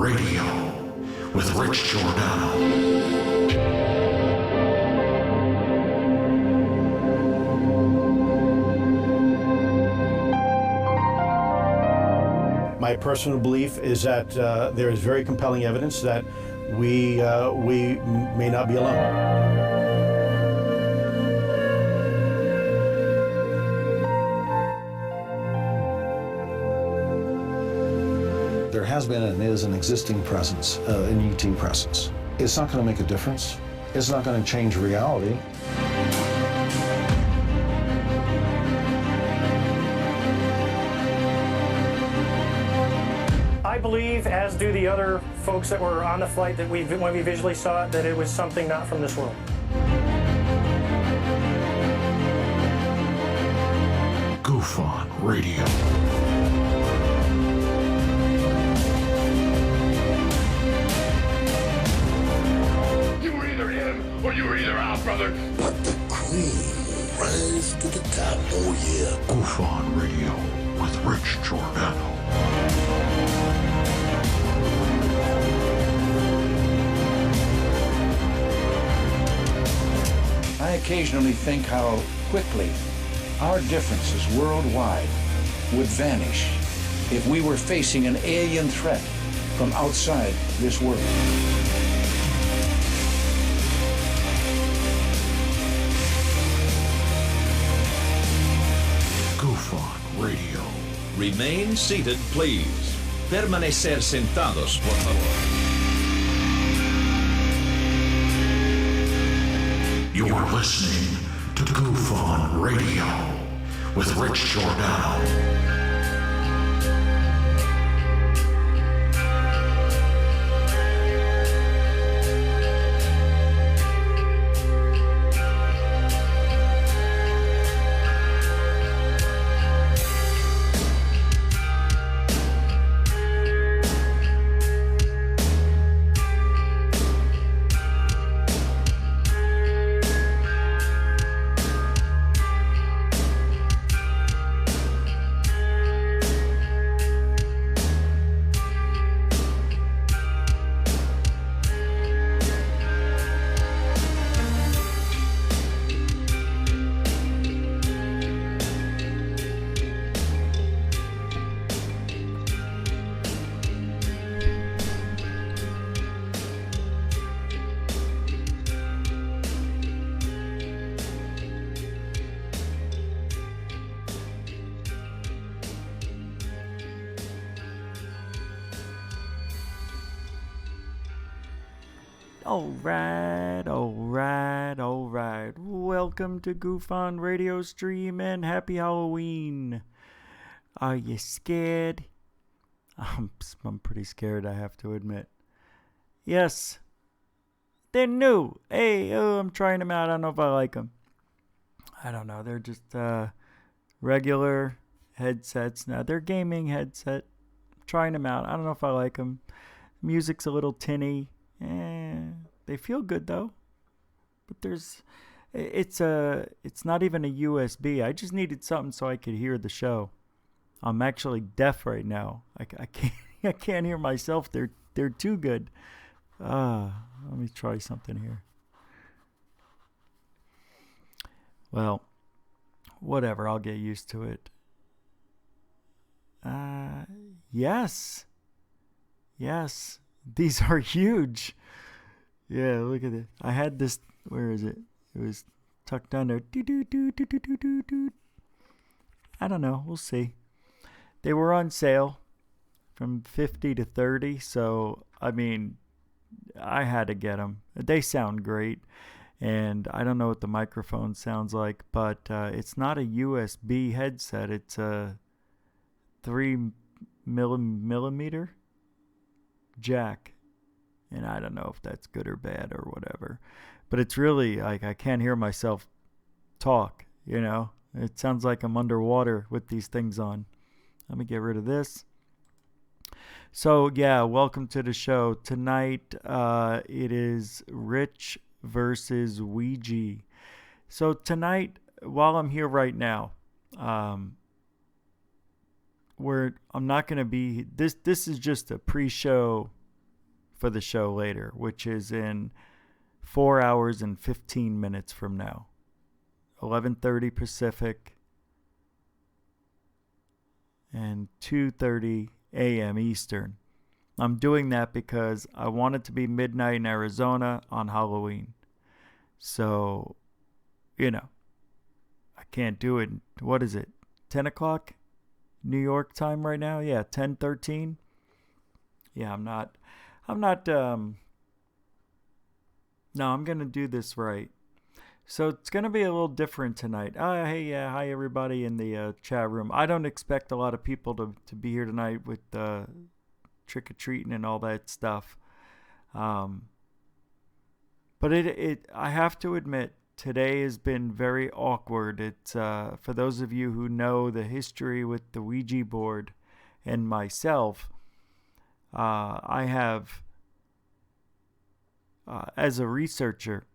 Radio with Rich Giordano. My personal belief is that there is very compelling evidence that we may not be alone. There has been and is an existing presence, an ET presence. It's not going to make a difference. It's not going to change reality. I believe, as do the other folks that were on the flight, that when we visually saw it, that it was something not from this world. GUFON Radio. You were either in or you were either out, brother. But the cream will rise to the top, oh yeah. GUFON Radio with Rich Giordano. I occasionally think how quickly our differences worldwide would vanish if we were facing an alien threat from outside this world. GUFON Radio. Remain seated, please. Permanecer sentados, por favor. You're listening to GUFON Radio with Rich Giordano. Alright. Welcome to GUFON Radio Stream and happy Halloween. Are you scared? I'm pretty scared, I have to admit. Yes. They're new. Hey, I'm trying them out. I don't know if I like them. I don't know. They're just regular headsets. Now, they're gaming headset. I'm trying them out. I don't know if I like them. Music's a little tinny. They feel good though, but it's not even a USB. I just needed something so I could hear the show. I'm actually deaf right now. I can't hear myself. They're too good. Let me try something here. Well, whatever. I'll get used to it. Yes. These are huge. Yeah, look at it. I had this. Where is it? It was tucked under. I don't know. We'll see. They were on sale from 50 to 30. So, I mean, I had to get them. They sound great. And I don't know what the microphone sounds like, but it's not a USB headset. It's a 3 millimeter jack. And I don't know if that's good or bad or whatever. But it's really like I can't hear myself talk, you know. It sounds like I'm underwater with these things on. Let me get rid of this. So, yeah, welcome to the show. Tonight, it is Rich versus Ouija. So tonight, while I'm here right now, I'm not going to be... This is just a pre-show for the show later, which is in 4 hours and 15 minutes from now. 11:30 Pacific and 2:30 a.m. Eastern. I'm doing that because I want it to be midnight in Arizona on Halloween. So, I can't do it. What is it? 10 o'clock New York time right now? Yeah, 10:13. Yeah, no, I'm going to do this right. So it's going to be a little different tonight. Hi everybody in the chat room. I don't expect a lot of people to be here tonight with trick-or-treating and all that stuff. But I have to admit, today has been very awkward. It's for those of you who know the history with the Ouija board and myself, I have, as a researcher,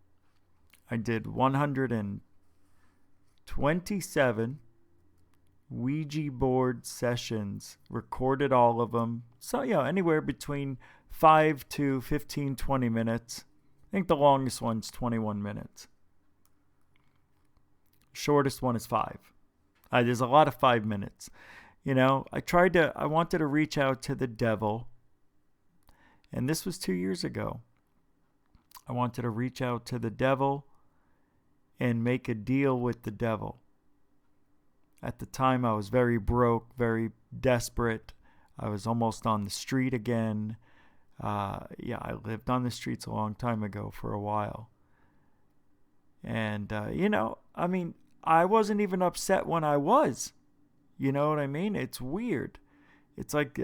I did 127 Ouija board sessions, recorded all of them. So, anywhere between 5 to 15, 20 minutes. I think the longest one's 21 minutes. Shortest one is 5. There's a lot of 5 minutes. I wanted to reach out to the devil. And this was 2 years ago. I wanted to reach out to the devil and make a deal with the devil. At the time, I was very broke, very desperate. I was almost on the street again. I lived on the streets a long time ago for a while. And, I wasn't even upset when I was. You know what I mean? It's weird. It's like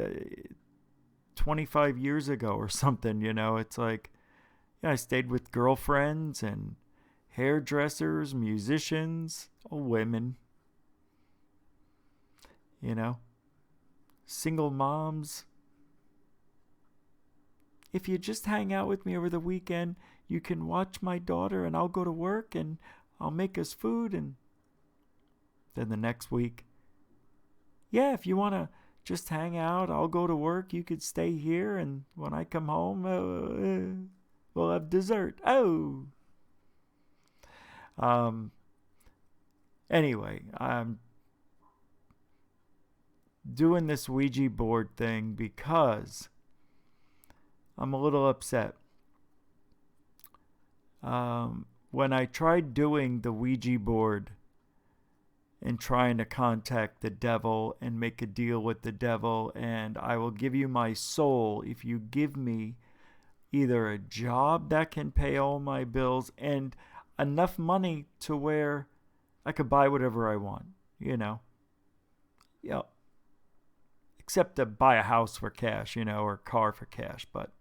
25 years ago or something, It's like, I stayed with girlfriends and hairdressers, musicians, all women. Single moms. If you just hang out with me over the weekend, you can watch my daughter and I'll go to work and I'll make us food. And then the next week, if you want to just hang out, I'll go to work. You could stay here. And when I come home, we'll have dessert. Oh. Anyway, I'm doing this Ouija board thing because I'm a little upset. When I tried doing the Ouija board and trying to contact the devil and make a deal with the devil, and I will give you my soul if you give me either a job that can pay all my bills and enough money to where I could buy whatever I want, except to buy a house for cash, or a car for cash. But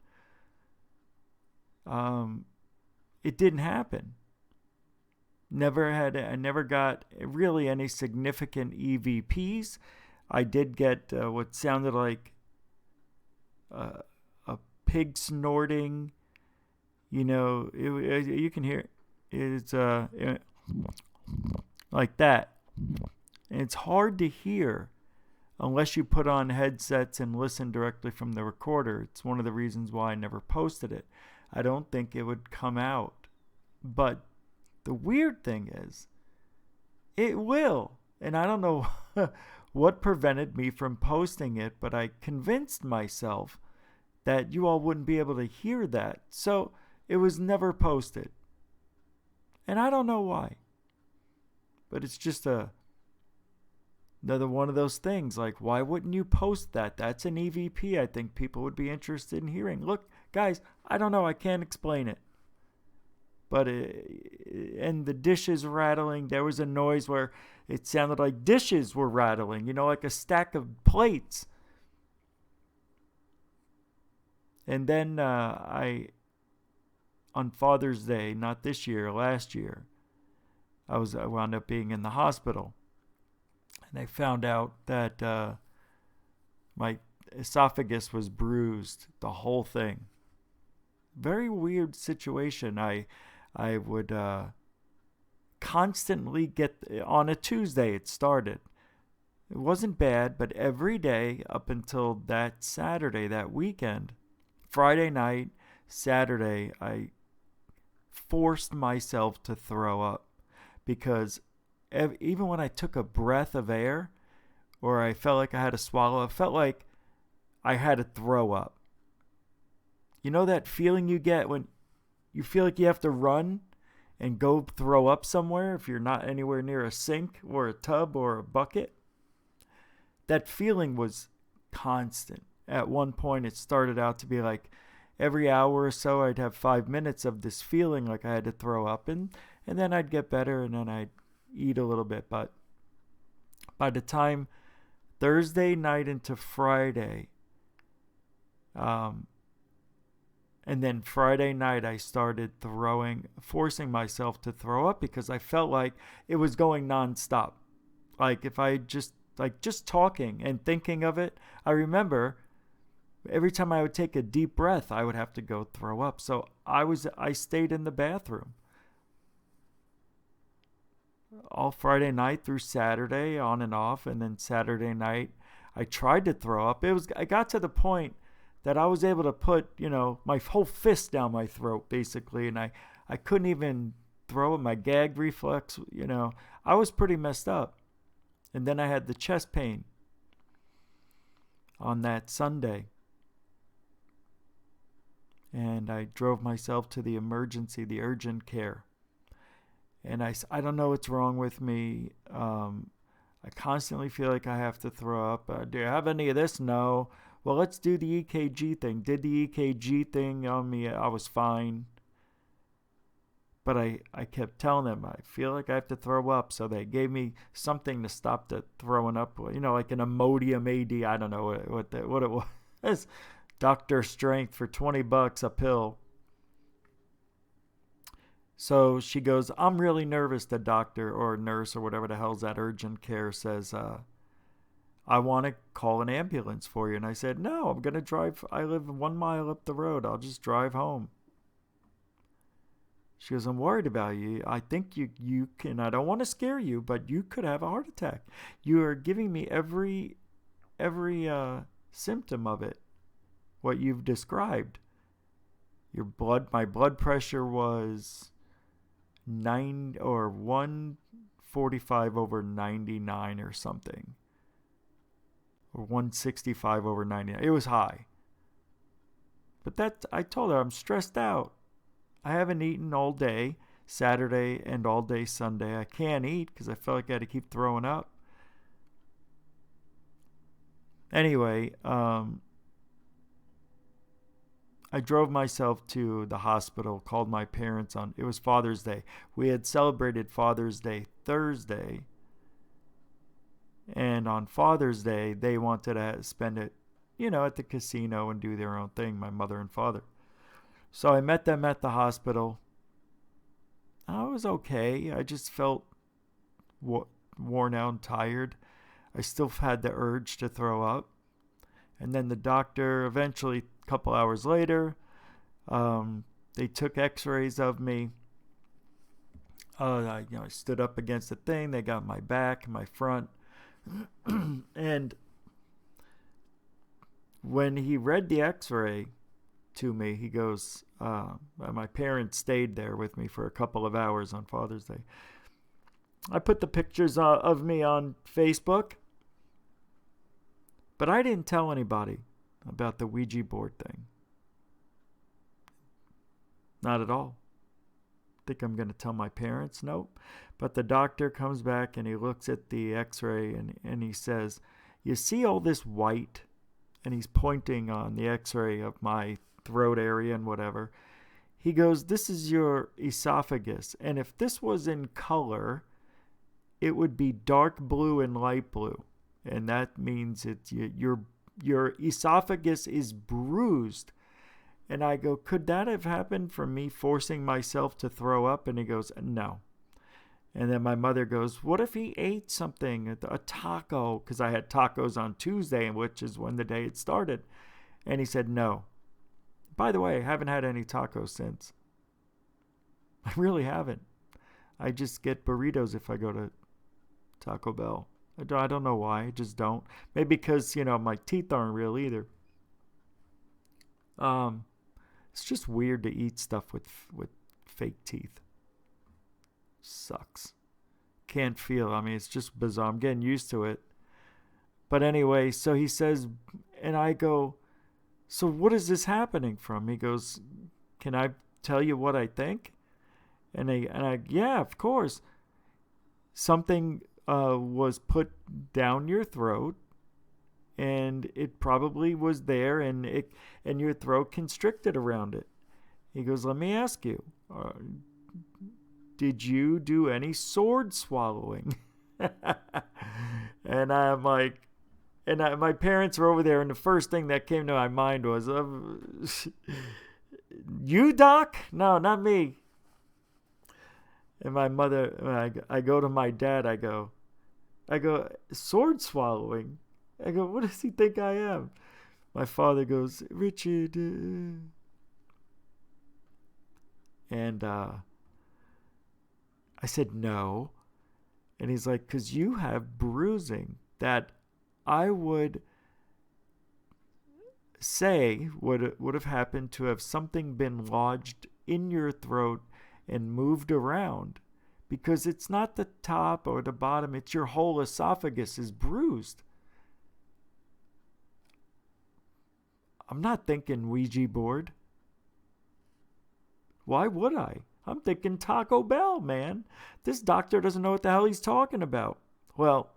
it didn't happen. I never got really any significant EVPs. I did get what sounded like a pig snorting. You can hear it. It's like that. And it's hard to hear unless you put on headsets and listen directly from the recorder. It's one of the reasons why I never posted it. I don't think it would come out. But the weird thing is, it will. And I don't know what prevented me from posting it, but I convinced myself that you all wouldn't be able to hear that. So it was never posted. And I don't know why. But it's just another one of those things. Like, why wouldn't you post that? That's an EVP I think people would be interested in hearing. Look, guys, I don't know. I can't explain it. But, and the dishes rattling, there was a noise where it sounded like dishes were rattling, like a stack of plates. And then on Father's Day, not this year, last year, I wound up being in the hospital. And they found out that my esophagus was bruised, the whole thing. Very weird situation. I would constantly get, on a Tuesday it started. It wasn't bad, but every day up until that Saturday, that weekend, Friday night, Saturday, I forced myself to throw up because even when I took a breath of air or I felt like I had to swallow, it felt like I had to throw up. You know that feeling you get when you feel like you have to run and go throw up somewhere if you're not anywhere near a sink or a tub or a bucket? That feeling was constant. At one point, it started out to be like every hour or so, I'd have 5 minutes of this feeling like I had to throw up, and then I'd get better, and then I'd eat a little bit. But by the time Thursday night into Friday, and then Friday night, I started forcing myself to throw up because I felt like it was going nonstop. Like if I just talking and thinking of it, I remember every time I would take a deep breath, I would have to go throw up. So I stayed in the bathroom all Friday night through Saturday, on and off, and then Saturday night I tried to throw up. I got to the point that I was able to put, my whole fist down my throat basically, and I couldn't even throw it. My gag reflex, I was pretty messed up. And then I had the chest pain on that Sunday. And I drove myself to the urgent care. And I don't know what's wrong with me. I constantly feel like I have to throw up. Do you have any of this? No. Well, let's do the EKG thing. Did the EKG thing on me. I was fine. But I kept telling them, I feel like I have to throw up. So they gave me something to stop the throwing up. Like an Imodium AD. I don't know what it was. Dr. Strength for $20 a pill. So she goes, I'm really nervous, the doctor or nurse or whatever the hell's that urgent care says, I want to call an ambulance for you. And I said, no, I'm going to drive. I live 1 mile up the road. I'll just drive home. She goes, I'm worried about you. I think you can, I don't want to scare you, but you could have a heart attack. You are giving me every symptom of it, what you've described. My blood pressure was 145/99 or something. Or 165/99. It was high. But I told her I'm stressed out. I haven't eaten all day Saturday and all day Sunday. I can't eat because I felt like I had to keep throwing up. Anyway, I drove myself to the hospital, called my parents it was Father's Day. We had celebrated Father's Day Thursday. And on Father's Day, they wanted to spend it, at the casino and do their own thing, my mother and father. So I met them at the hospital. I was okay. I just felt worn out and tired. I still had the urge to throw up. And then the doctor, eventually, a couple hours later, they took x-rays of me. I stood up against the thing. They got my back, my front. And when he read the x-ray to me, he goes, my parents stayed there with me for a couple of hours on Father's Day. I put the pictures of me on Facebook, but I didn't tell anybody about the Ouija board thing. Not at all. Think I'm going to tell my parents? Nope. But the doctor comes back and he looks at the x-ray and he says, you see all this white? And he's pointing on the x-ray of my throat area and whatever. He goes, this is your esophagus. And if this was in color, it would be dark blue and light blue. And that means your esophagus is bruised. And I go, could that have happened from me forcing myself to throw up? And he goes, no. And then my mother goes, what if he ate something, a taco? Because I had tacos on Tuesday, which is when the day it started. And he said, no. By the way, I haven't had any tacos since. I really haven't. I just get burritos if I go to Taco Bell. I don't know why. I just don't. Maybe because, my teeth aren't real either. It's just weird to eat stuff with fake teeth. Sucks. Can't feel. I mean, it's just bizarre. I'm getting used to it. But anyway, so he says, and I go, so what is this happening from? He goes, can I tell you what I think? And I yeah, of course. Something was put down your throat, and it probably was there, and your throat constricted around it. He goes, let me ask you, did you do any sword swallowing? And I'm like, my parents were over there, and the first thing that came to my mind was, you, Doc? No, not me. And my mother, I go to my dad, I go, sword swallowing? I go, what does he think I am? My father goes, Richard. And I said, no. And he's like, because you have bruising that I would say would have happened to have something been lodged in your throat and moved around, because it's not the top or the bottom, it's your whole esophagus is bruised. I'm not thinking Ouija board. Why would I? I'm thinking Taco Bell, man. This doctor doesn't know what the hell he's talking about. Well,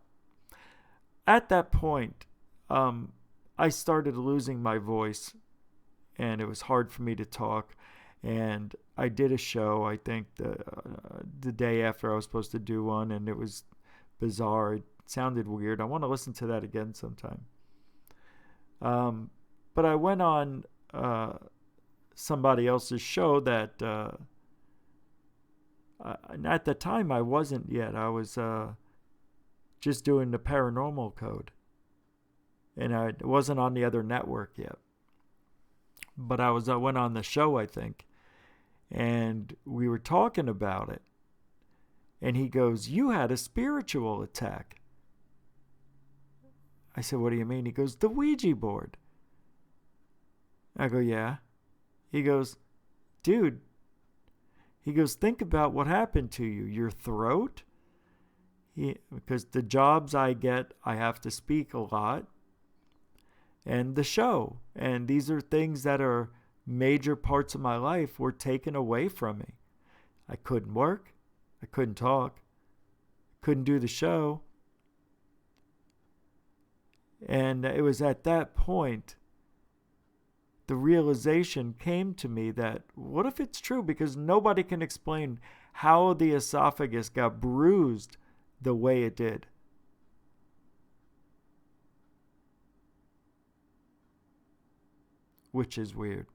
at that point, I started losing my voice, and it was hard for me to talk. And I did a show, I think, the day after I was supposed to do one, and it was bizarre. It sounded weird. I want to listen to that again sometime. But I went on somebody else's show that at the time I wasn't yet. I was just doing the paranormal code. And I wasn't on the other network yet. But I went on the show, I think. And we were talking about it. And he goes, you had a spiritual attack. I said, what do you mean? He goes, the Ouija board. I go, yeah. He goes, dude. He goes, think about what happened to you. Your throat. Because the jobs I get, I have to speak a lot. And the show. And these are things that are major parts of my life were taken away from me. I couldn't work. I couldn't talk. Couldn't do the show. And it was at that point the realization came to me that what if it's true? Because nobody can explain how the esophagus got bruised the way it did. Which is weird.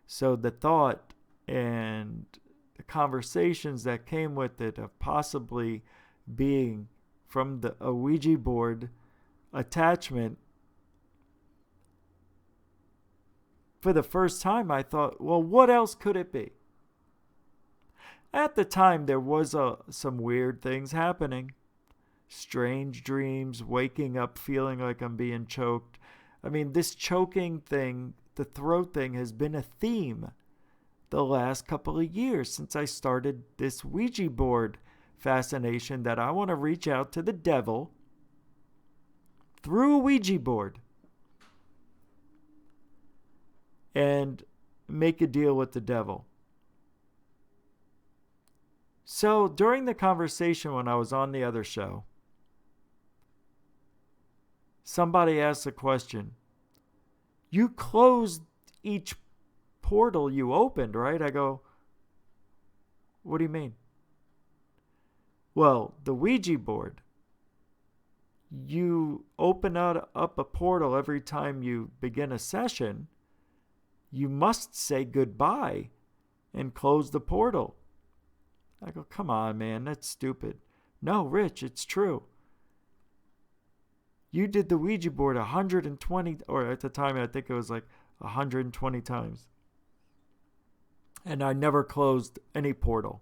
So the thought and the conversations that came with it of possibly being from a Ouija board attachment, for the first time I thought, well, what else could it be? At the time, there was some weird things happening. Strange dreams, waking up feeling like I'm being choked. I mean, this choking thing, the throat thing, has been a theme the last couple of years since I started this Ouija board fascination that I want to reach out to the devil through a Ouija board and make a deal with the devil. So during the conversation when I was on the other show, somebody asked a question. You closed each portal you opened, right? I go, what do you mean? Well, the Ouija board, you open up a portal every time you begin a session. You must say goodbye and close the portal. I go, come on, man, that's stupid. No, Rich, it's true. You did the Ouija board 120, or at the time I think it was like 120 times. And I never closed any portal.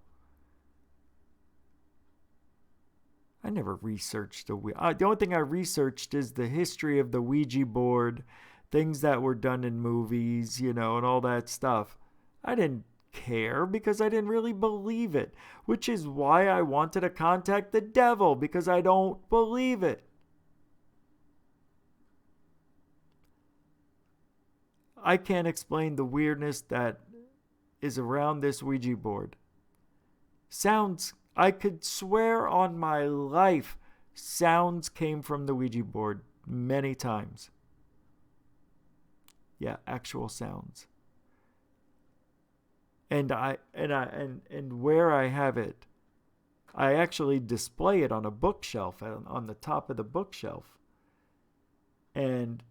I never researched the only thing I researched is the history of the Ouija board, things that were done in movies, and all that stuff. I didn't care because I didn't really believe it, which is why I wanted to contact the devil, because I don't believe it. I can't explain the weirdness that is around this Ouija board. Sounds, I could swear on my life, sounds came from the Ouija board many times. Yeah, actual sounds. And where I have it, I actually display it on a bookshelf, on the top of the bookshelf. And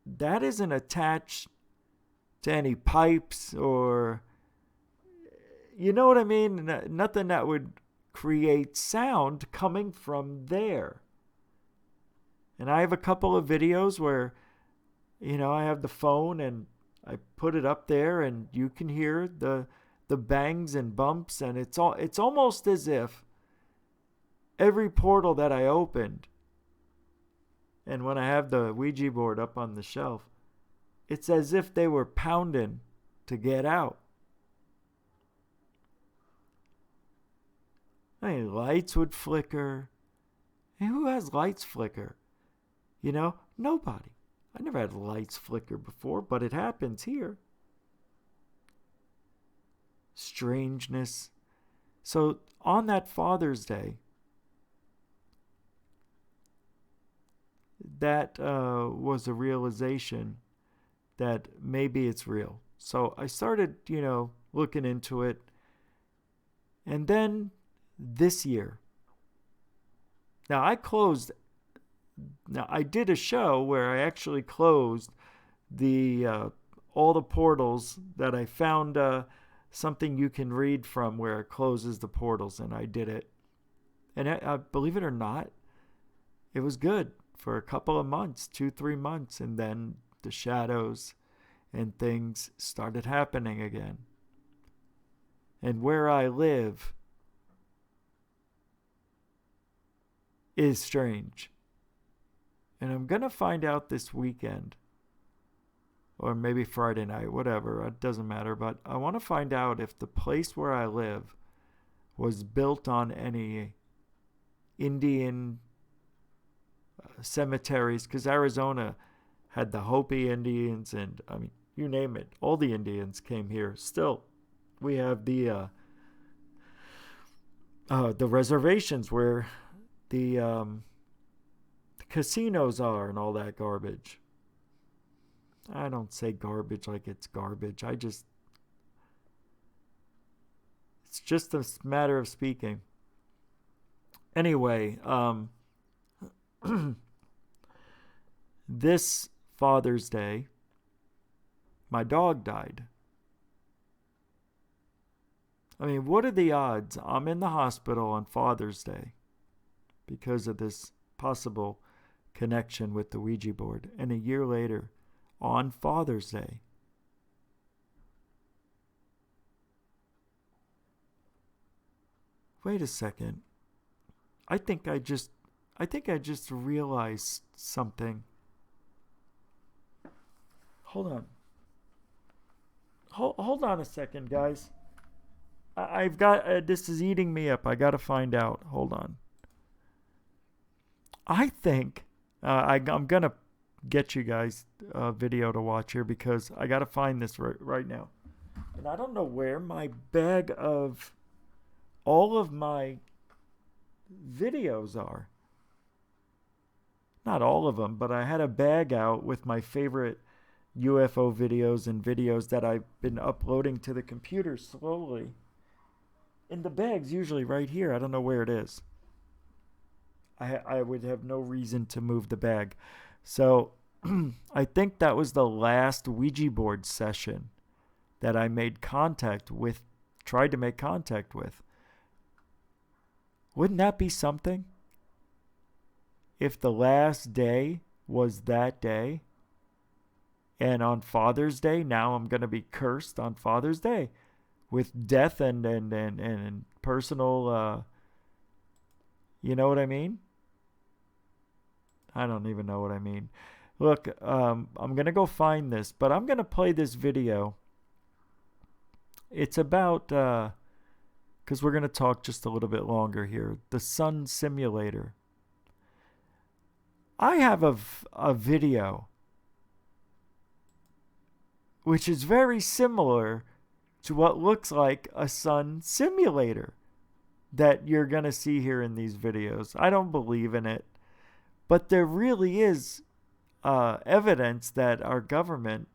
that isn't attached to any pipes or, you know what I mean? Nothing that would create sound coming from there. And I have a couple of videos where, I have the phone and I put it up there and you can hear the bangs and bumps, and it's almost as if every portal that I opened, and when I have the Ouija board up on the shelf, it's as if they were pounding to get out. I mean, lights would flicker. And who has lights flicker? Nobody. I never had lights flicker before, but it happens here. Strangeness. So on that Father's Day, that was a realization that maybe it's real. So I started, looking into it. And then this year, now I did a show where I actually closed all the portals that I found something you can read from where it closes the portals, and I did it. And I believe it or not, it was good for a couple of months, 2-3 months, and then the shadows and things started happening again. And where I live is strange. And I'm going to find out this weekend, or maybe Friday night, whatever, it doesn't matter. But I want to find out if the place where I live was built on any Indian cemeteries, because Arizona had the Hopi Indians, and I mean, you name it, all the Indians came here. Still, we have the reservations where the casinos are and all that garbage. I don't say garbage like it's garbage. It's just a matter of speaking. Anyway, this Father's Day, my dog died. I mean, what are the odds I'm in the hospital on Father's Day because of this possible connection with the Ouija board, and a year later, on Father's Day, wait a second. I think I just realized something. Hold on. Hold on a second, guys. I've got this is eating me up. I got to find out. Hold on. I think I'm gonna get you guys a video to watch here because I got to find this right now, and I don't know where my bag of all of my videos are. Not all of them, but I had a bag out with my favorite UFO videos and videos that I've been uploading to the computer slowly. And the bag's usually right here. I don't know where it is. I would have no reason to move the bag. So I think that was the last Ouija board session that I made contact with, tried to make contact with. Wouldn't that be something? If the last day was that day, and on Father's Day, now I'm going to be cursed on Father's Day with death and personal, you know what I mean? I don't even know what I mean. Look, I'm going to go find this, but I'm going to play this video. It's about, because we're going to talk just a little bit longer here, the sun simulator. I have a video which is very similar to what looks like a sun simulator that you're going to see here in these videos. I don't believe in it, but there really is evidence that our government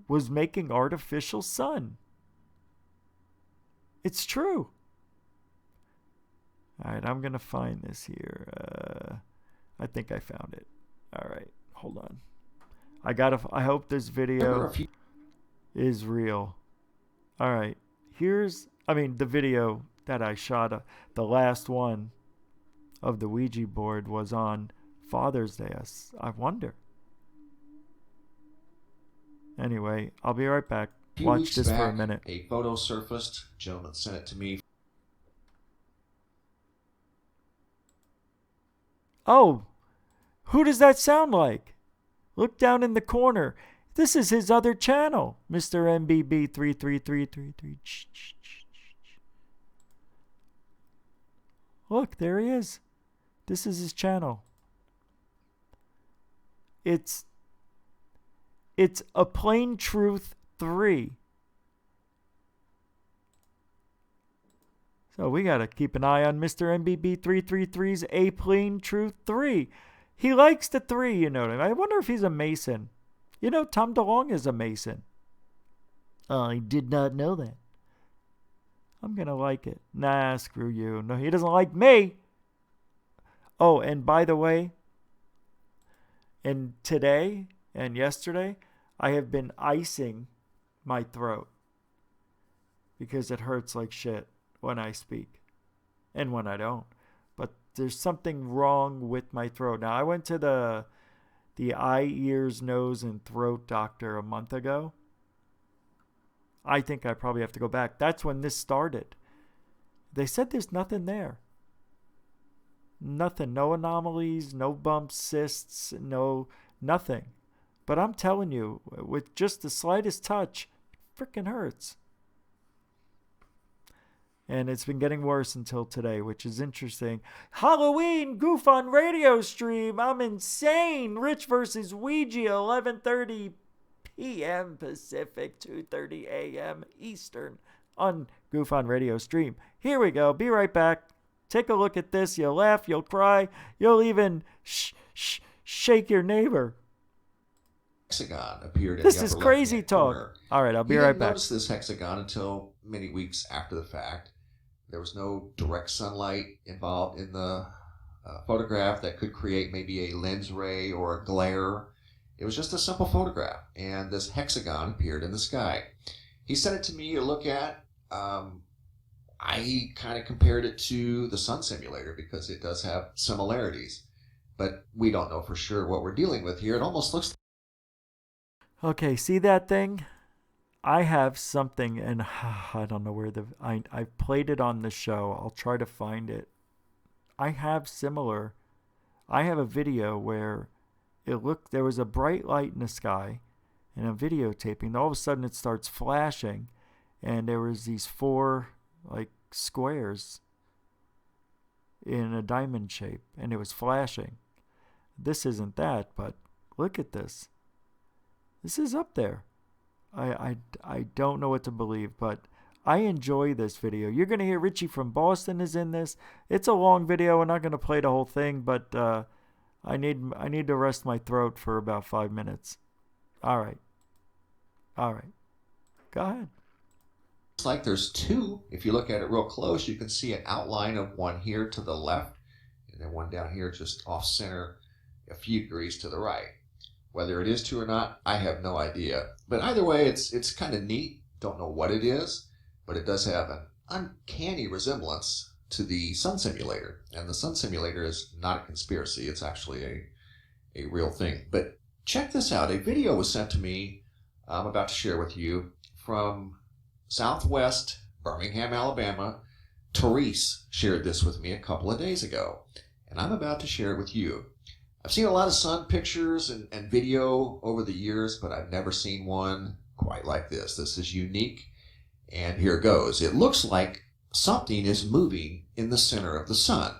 was making artificial sun. It's true. All right, I'm going to find this here. I think I found it. All right, hold on. I hope this video is real. All right, the video that I shot, the last one of the Ouija board was on Father's Day. I wonder. Anyway, I'll be right back. Watch this for a minute. A photo surfaced. A gentleman sent it to me. Oh, who does that sound like? Look down in the corner. This is his other channel, Mr. MBB 33333. Look, there he is. This is his channel. It's A Plain Truth 3. So we got to keep an eye on Mr. MBB 333's A Plain Truth 3. He likes the 3, you know. I wonder if he's a Mason. You know, Tom DeLonge is a Mason. I did not know that. I'm going to like it. Nah, screw you. No, he doesn't like me. Oh, and by the way, and today and yesterday, I have been icing my throat because it hurts like shit when I speak and when I don't. But there's something wrong with my throat. Now, I went to the eye, ears, nose, and throat doctor a month ago. I think I probably have to go back. That's when this started. They said there's nothing there. Nothing. No anomalies, no bumps, cysts, nothing. But I'm telling you, with just the slightest touch, it freaking hurts. And it's been getting worse until today, which is interesting. Halloween GUFON radio stream. I'm insane. Rich versus Ouija, 11:30 p.m. Pacific, 2:30 a.m. Eastern on GUFON radio stream. Here we go. Be right back. Take a look at this. You'll laugh. You'll cry. You'll even shake your neighbor. Hexagon appeared in this the is upper crazy left-hand talk. corner. All right, I'll be You right didn't back. notice this hexagon until many weeks after the fact. There was no direct sunlight involved in the photograph that could create maybe a lens ray or a glare. It was just a simple photograph, and this hexagon appeared in the sky. He sent it to me to look at. I kind of compared it to the sun simulator because it does have similarities, but we don't know for sure what we're dealing with here. It almost looks. Okay, see that thing? I have something, and I don't know where I played it on the show. I'll try to find it. I have a video where there was a bright light in the sky, and I'm videotaping, and all of a sudden it starts flashing, and there was these 4 squares in a diamond shape, and it was flashing. This isn't that, but look at this. This is up there. I don't know what to believe, but I enjoy this video. You're going to hear Richie from Boston is in this. It's a long video. We're not going to play the whole thing, but I need to rest my throat for about 5 minutes. All right. Go ahead. Looks like there's 2. If you look at it real close, you can see an outline of one here to the left, and then one down here just off center a few degrees to the right. Whether it is 2 or not, I have no idea. But either way, it's kind of neat. Don't know what it is, but it does have an uncanny resemblance to the sun simulator. And the sun simulator is not a conspiracy. It's actually a real thing. But check this out. A video was sent to me, I'm about to share with you, from Southwest Birmingham, Alabama. Therese shared this with me a couple of days ago, and I'm about to share it with you. I've seen a lot of sun pictures and video over the years, but I've never seen one quite like this. This is unique, and here goes. It looks like something is moving in the center of the sun.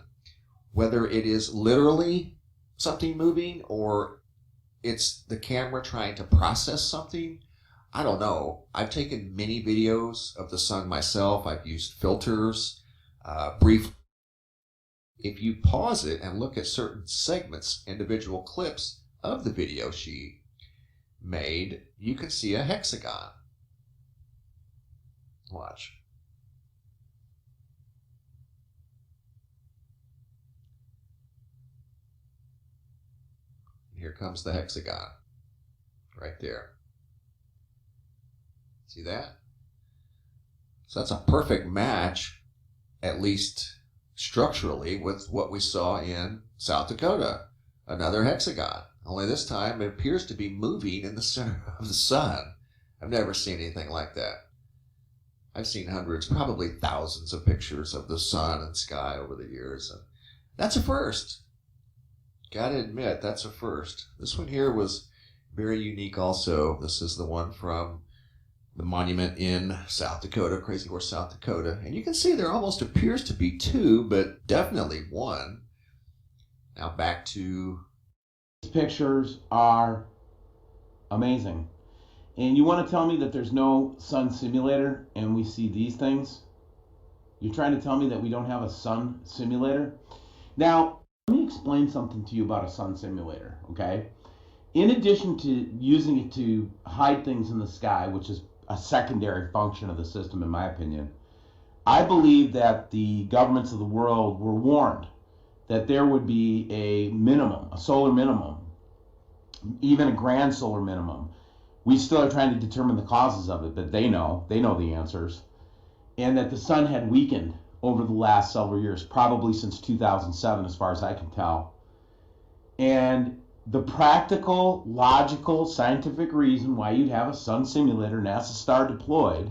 Whether it is literally something moving or it's the camera trying to process something, I don't know. I've taken many videos of the sun myself. I've used filters, briefly. If you pause it and look at certain segments, individual clips of the video she made, you can see a hexagon. Watch. Here comes the hexagon, right there. See that? So that's a perfect match, at least structurally, with what we saw in South Dakota. Another hexagon. Only this time it appears to be moving in the center of the sun. I've never seen anything like that. I've seen hundreds, probably thousands of pictures of the sun and sky over the years, and that's a first. Gotta admit, that's a first. This one here was very unique also. This is the one from the monument in South Dakota, Crazy Horse, South Dakota. And you can see there almost appears to be two, but definitely one. Now back to... These pictures are amazing. And you want to tell me that there's no sun simulator and we see these things? You're trying to tell me that we don't have a sun simulator? Now, let me explain something to you about a sun simulator, okay? In addition to using it to hide things in the sky, which is a secondary function of the system in my opinion, I believe that the governments of the world were warned that there would be a minimum, a solar minimum, even a grand solar minimum. We still are trying to determine the causes of it, but they know the answers. And that the sun had weakened over the last several years, probably since 2007 as far as I can tell. And the practical, logical, scientific reason why you'd have a sun simulator, NASA star deployed,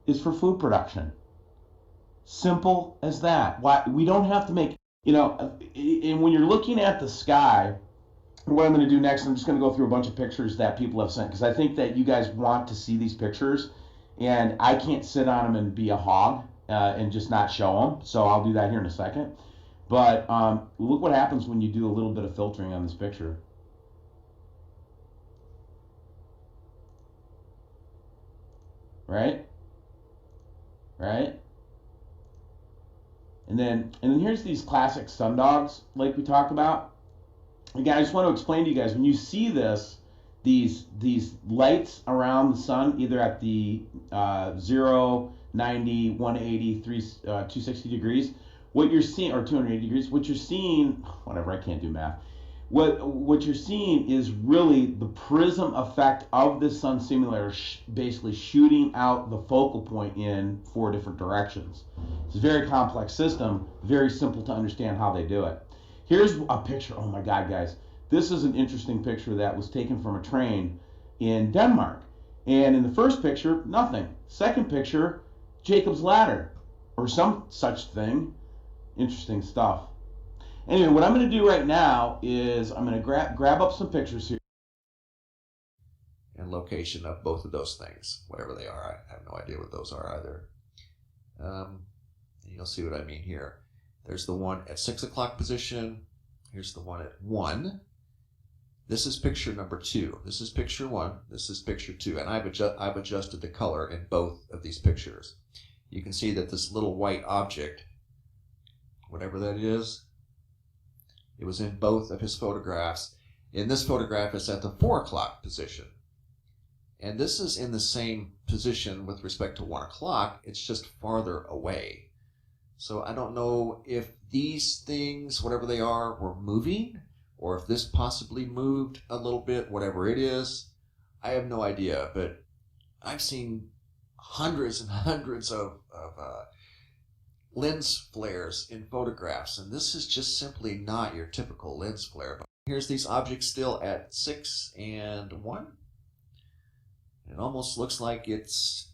is for food production. Simple as that. Why we don't have to make, and when you're looking at the sky, what I'm going to do next, I'm just going to go through a bunch of pictures that people have sent, because I think that you guys want to see these pictures, and I can't sit on them and be a hog and just not show them, so I'll do that here in a second. But look what happens when you do a little bit of filtering on this picture. Right? Right? And then here's these classic sundogs like we talked about. Again, I just want to explain to you guys, when you see this, these lights around the sun, either at the 0, 90, 180, 260 degrees, what you're seeing, or 280 degrees, what you're seeing, whatever, I can't do math. What you're seeing is really the prism effect of this sun simulator basically shooting out the focal point in 4 different directions. It's a very complex system, very simple to understand how they do it. Here's a picture. Oh my God, guys. This is an interesting picture that was taken from a train in Denmark. And in the first picture, nothing. Second picture, Jacob's Ladder, or some such thing. Interesting stuff. Anyway, what I'm going to do right now is I'm going to grab up some pictures here. And location of both of those things, whatever they are. I have no idea what those are either. You'll see what I mean here. There's the one at 6 o'clock position. Here's the one at 1. This is picture number 2. This is picture 1. This is picture 2. And I've adjusted the color in both of these pictures. You can see that this little white object, whatever that is, it was in both of his photographs. In this photograph, it's at the 4 o'clock position. And this is in the same position with respect to 1 o'clock. It's just farther away. So I don't know if these things, whatever they are, were moving, or if this possibly moved a little bit, whatever it is. I have no idea, but I've seen hundreds and hundreds of lens flares in photographs, and this is just simply not your typical lens flare. But here's these objects still at 6 and 1. It almost looks like it's,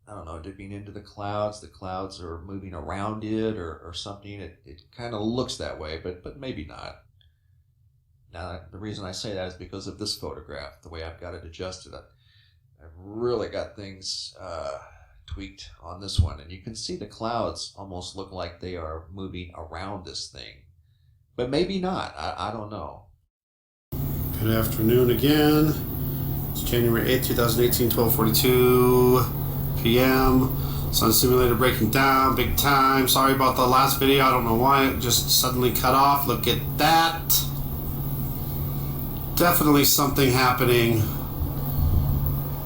I don't know, dipping into the clouds. The clouds are moving around it or something. It kind of looks that way, but maybe not. Now, the reason I say that is because of this photograph, the way I've got it adjusted. I've really got things tweaked on this one, and you can see the clouds almost look like they are moving around this thing, but maybe not. I don't know. Good afternoon again. It's January 8th, 2018, 12:42 p.m. Sun simulator breaking down big time. Sorry about the last video. I don't know why it just suddenly cut off. Look at that. Definitely something happening.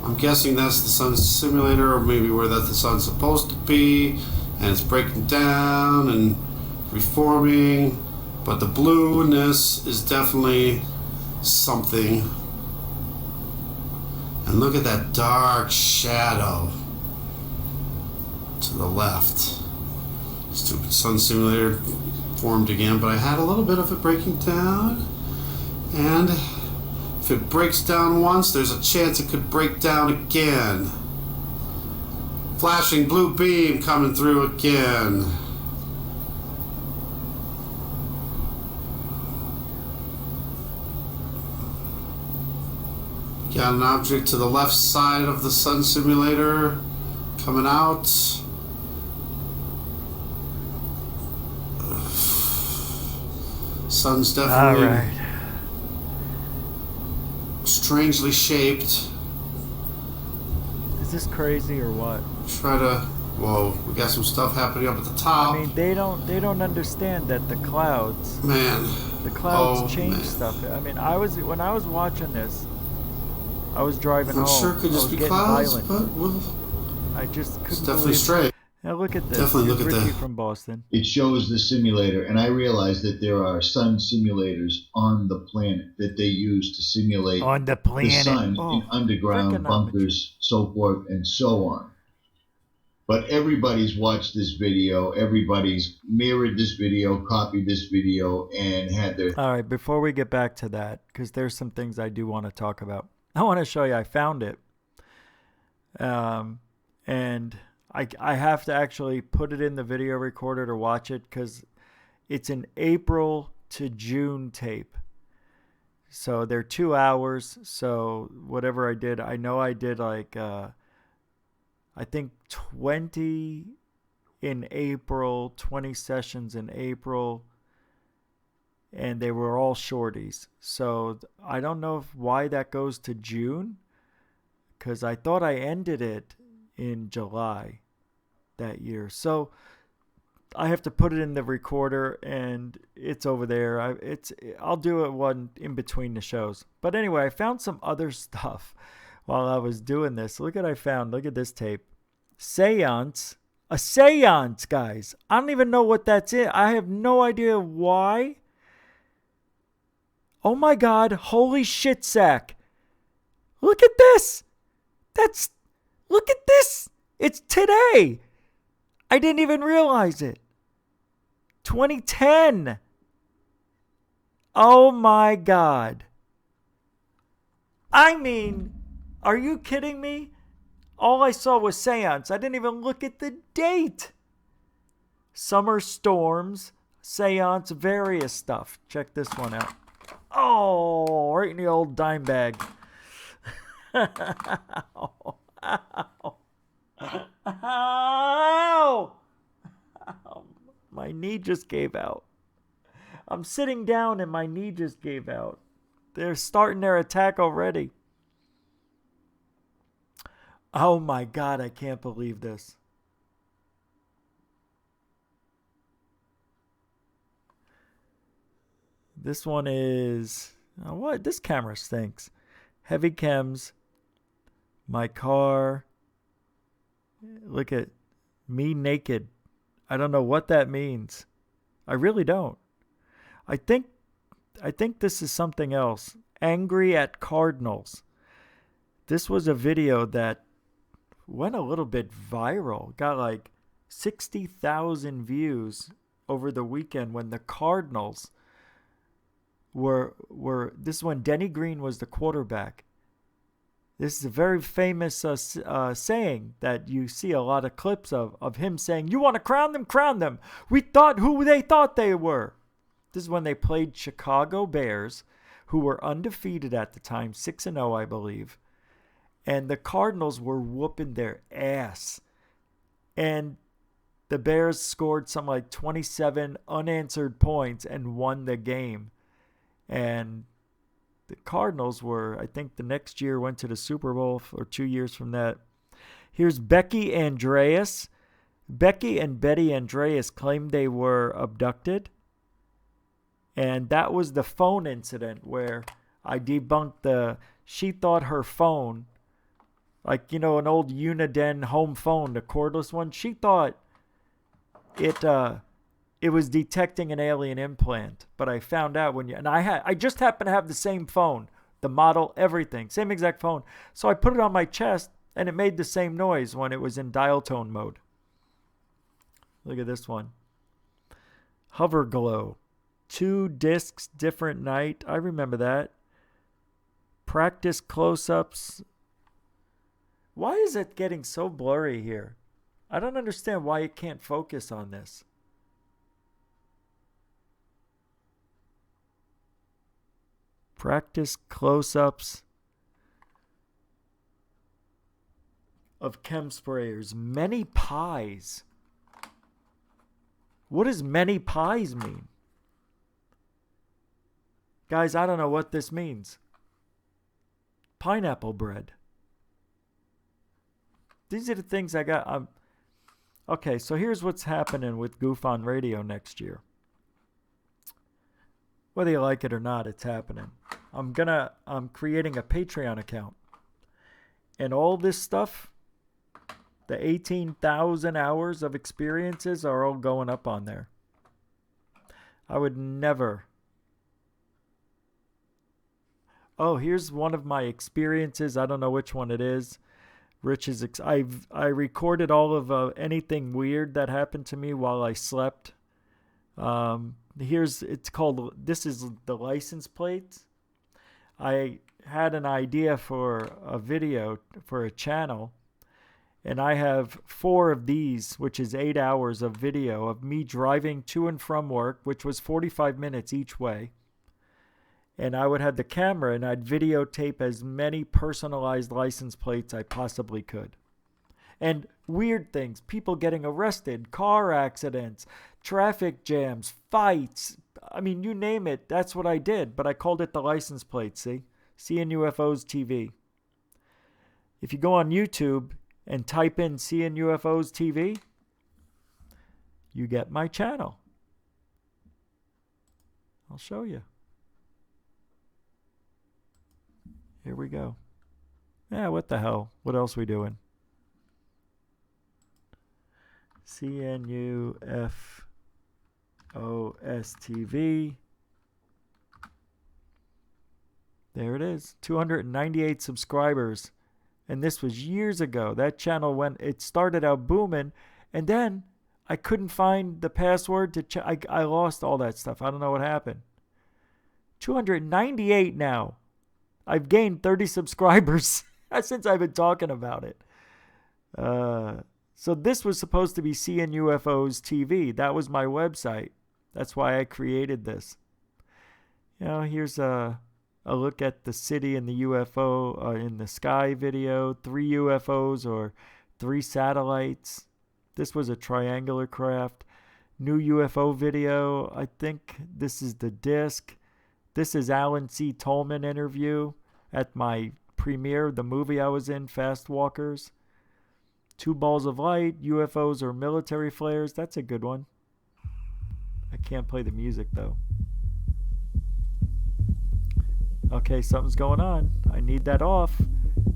I'm guessing that's the sun simulator, or maybe where that the sun's supposed to be, and it's breaking down and reforming, but the blueness is definitely something. And look at that dark shadow to the left. Stupid sun simulator formed again, but I had a little bit of it breaking down, and if it breaks down once, there's a chance it could break down again. Flashing blue beam coming through again. Got an object to the left side of the sun simulator coming out. Sun's definitely all right. Strangely shaped. Is this crazy or what? Try to. Whoa, we got some stuff happening up at the top. I mean, they don't understand that the clouds. Man. The clouds change stuff. I mean, when I was watching this, I was driving home. I'm sure it could just be clouds, but well, I just couldn't. It's definitely straight. Now look at this. Definitely look at Ricky that. from Boston. It shows the simulator, and I realize that there are sun simulators on the planet that they use to simulate on the planet. The sun in underground bunkers, so forth and so on. But everybody's watched this video, everybody's mirrored this video, copied this video, and had their... All right, before we get back to that, because there's some things I do want to talk about. I want to show you, I found it. And I have to actually put it in the video recorder to watch it because it's an April to June tape. So they're 2 hours. So whatever I did, I know I did like, I think 20 in April, 20 sessions in April, and they were all shorties. So I don't know why that goes to June, because I thought I ended it in July that year. So I have to put it in the recorder, and it's over there. I'll do it one in between the shows. But anyway, I found some other stuff while I was doing this. Look what I found. Look at this tape. Seance. A seance, guys. I don't even know what that's in. I have no idea why. Oh my God. Holy shit sack. Look at this. Look at this. It's today. I didn't even realize it. 2010. Oh my God. I mean, are you kidding me? All I saw was seance. I didn't even look at the date. Summer storms, seance, various stuff. Check this one out. Oh, right in the old dime bag. Ow. Ow. Ow. Ow. My knee just gave out. I'm sitting down and my knee just gave out. They're starting their attack already. Oh my God, I can't believe this. This one is... Oh, what? This camera stinks. Heavy chems. My car. Look at me naked. I don't know what that means. I really don't. I think this is something else. Angry at Cardinals. This was a video that went a little bit viral. Got like 60,000 views over the weekend when the Cardinals were this is when Denny Green was the quarterback. This is a very famous saying that you see a lot of clips of him saying, "You want to crown them? Crown them. We thought who they thought they were." This is when they played Chicago Bears who were undefeated at the time, 6-0, I believe. And the Cardinals were whooping their ass. And the Bears scored some like 27 unanswered points and won the game. And the Cardinals were, I think the next year went to the Super Bowl, or 2 years from that. Here's Becky Andreas. Becky and Betty Andreas claimed they were abducted. And that was the phone incident where I debunked she thought her phone, like, you know, an old Uniden home phone, the cordless one, she thought it was detecting an alien implant. But I found out I just happened to have the same phone, the model, everything, same exact phone. So I put it on my chest and it made the same noise when it was in dial tone mode. Look at this one. Hover Glow. 2 discs, different night. I remember that. Practice close-ups. Why is it getting so blurry here? I don't understand why it can't focus on this. Practice close-ups of chem sprayers. Many pies. What does many pies mean? Guys, I don't know what this means. Pineapple bread. These are the things I got. Okay, so here's what's happening with GUFON Radio next year. Whether you like it or not, it's happening. I'm creating a Patreon account. And all this stuff, the 18,000 hours of experiences are all going up on there. I would never. Oh, here's one of my experiences. I don't know which one it is. Rich's. I recorded all of anything weird that happened to me while I slept. It's called. This is the license plates. I had an idea for a video for a channel, and I have 4 of these, which is 8 hours of video of me driving to and from work, which was 45 minutes each way. And I would have the camera and I'd videotape as many personalized license plates I possibly could. And weird things, people getting arrested, car accidents, traffic jams, fights. I mean, you name it, that's what I did. But I called it the license plate, see? Seeing UFOs TV. If you go on YouTube and type in Seeing UFOs TV, you get my channel. I'll show you. Here we go. Yeah, what the hell? What else we doing? CNUFOS TV. There it is. 298 subscribers. And this was years ago. That channel it started out booming. And then I couldn't find the password to I lost all that stuff. I don't know what happened. 298 now. I've gained 30 subscribers since I've been talking about it. So this was supposed to be Seeing UFOs TV. That was my website. That's why I created this. You know, here's a look at the city and the UFO in the sky video. 3 UFOs or 3 satellites. This was a triangular craft. New UFO video. I think this is the disc. This is Alan C. Tolman interview at my premiere, the movie I was in, Fast Walkers. 2 balls of light, UFOs or military flares. That's a good one. I can't play the music though. Okay, something's going on. I need that off.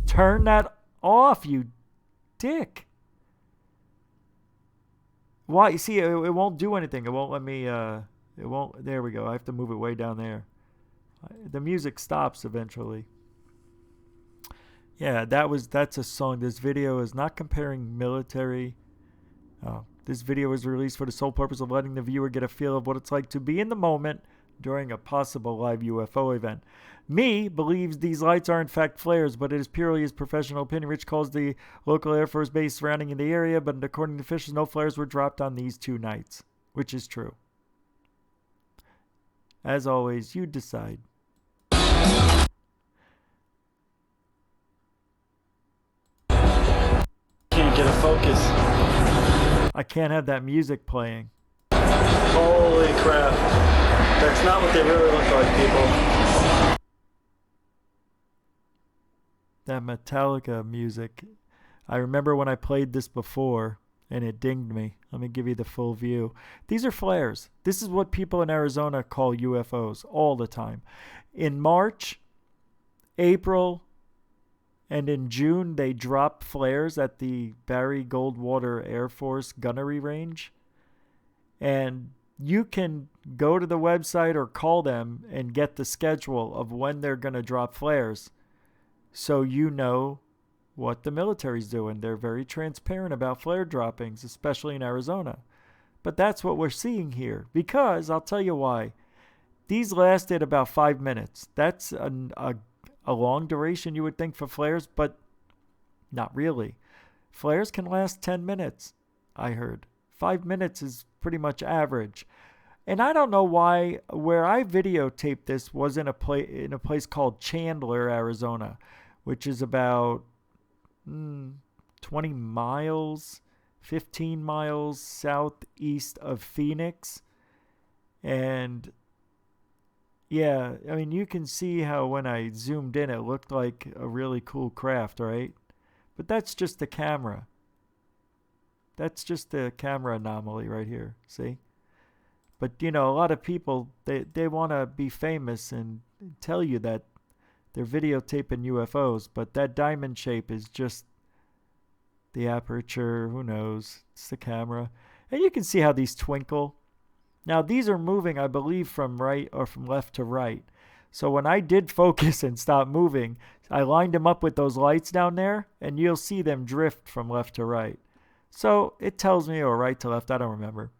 Turn that off, you dick. Why? You see, it won't do anything. It won't let me, it won't, there we go. I have to move it way down there. The music stops eventually. Yeah, that's a song. This video is not comparing military. This video was released for the sole purpose of letting the viewer get a feel of what it's like to be in the moment during a possible live UFO event. Me believes these lights are in fact flares, but it is purely his professional opinion. Rich calls the local Air Force base surrounding in the area, but according to officials, no flares were dropped on these 2 nights, which is true. As always, you decide. focus. I can't have that music playing. Holy crap. That's not what they really look like, people. That Metallica music. I remember when I played this before and it dinged me. Let me give you the full view. These are flares. This is what people in Arizona call UFOs all the time. In March, April, and in June, they drop flares at the Barry Goldwater Air Force gunnery range. And you can go to the website or call them and get the schedule of when they're going to drop flares, so you know what the military's doing. They're very transparent about flare droppings, especially in Arizona. But that's what we're seeing here, because I'll tell you why. These lasted about 5 minutes. That's a long duration, you would think, for flares, but not really. Flares can last 10 minutes, I heard. 5 minutes is pretty much average. And I don't know why, where I videotaped this was in a place called Chandler, Arizona, which is about 20 miles, 15 miles southeast of Phoenix. And yeah, I mean, you can see how when I zoomed in, it looked like a really cool craft, right? But that's just the camera. That's just the camera anomaly right here, see? But, you know, a lot of people, they want to be famous and tell you that they're videotaping UFOs, but that diamond shape is just the aperture. Who knows? It's the camera. And you can see how these twinkle. Now, these are moving, I believe, from right or from left to right. So when I did focus and stop moving, I lined them up with those lights down there, and you'll see them drift from left to right. So it tells me, or right to left, I don't remember.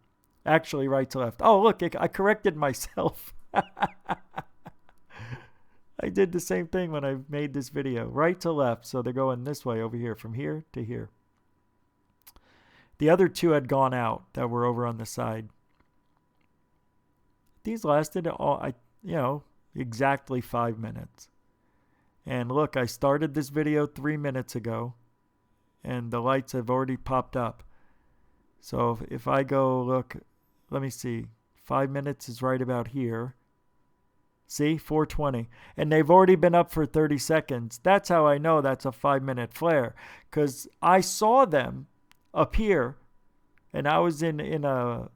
Actually, right to left. Oh, look, I corrected myself. I did the same thing when I made this video. Right to left, so they're going this way over here, from here to here. The other two had gone out that were over on the side. These lasted, exactly 5 minutes. And look, I started this video 3 minutes ago, and the lights have already popped up. So if I go look, let me see, 5 minutes is right about here. See, 4:20. And they've already been up for 30 seconds. That's how I know that's a 5-minute flare, because I saw them appear, and I was in a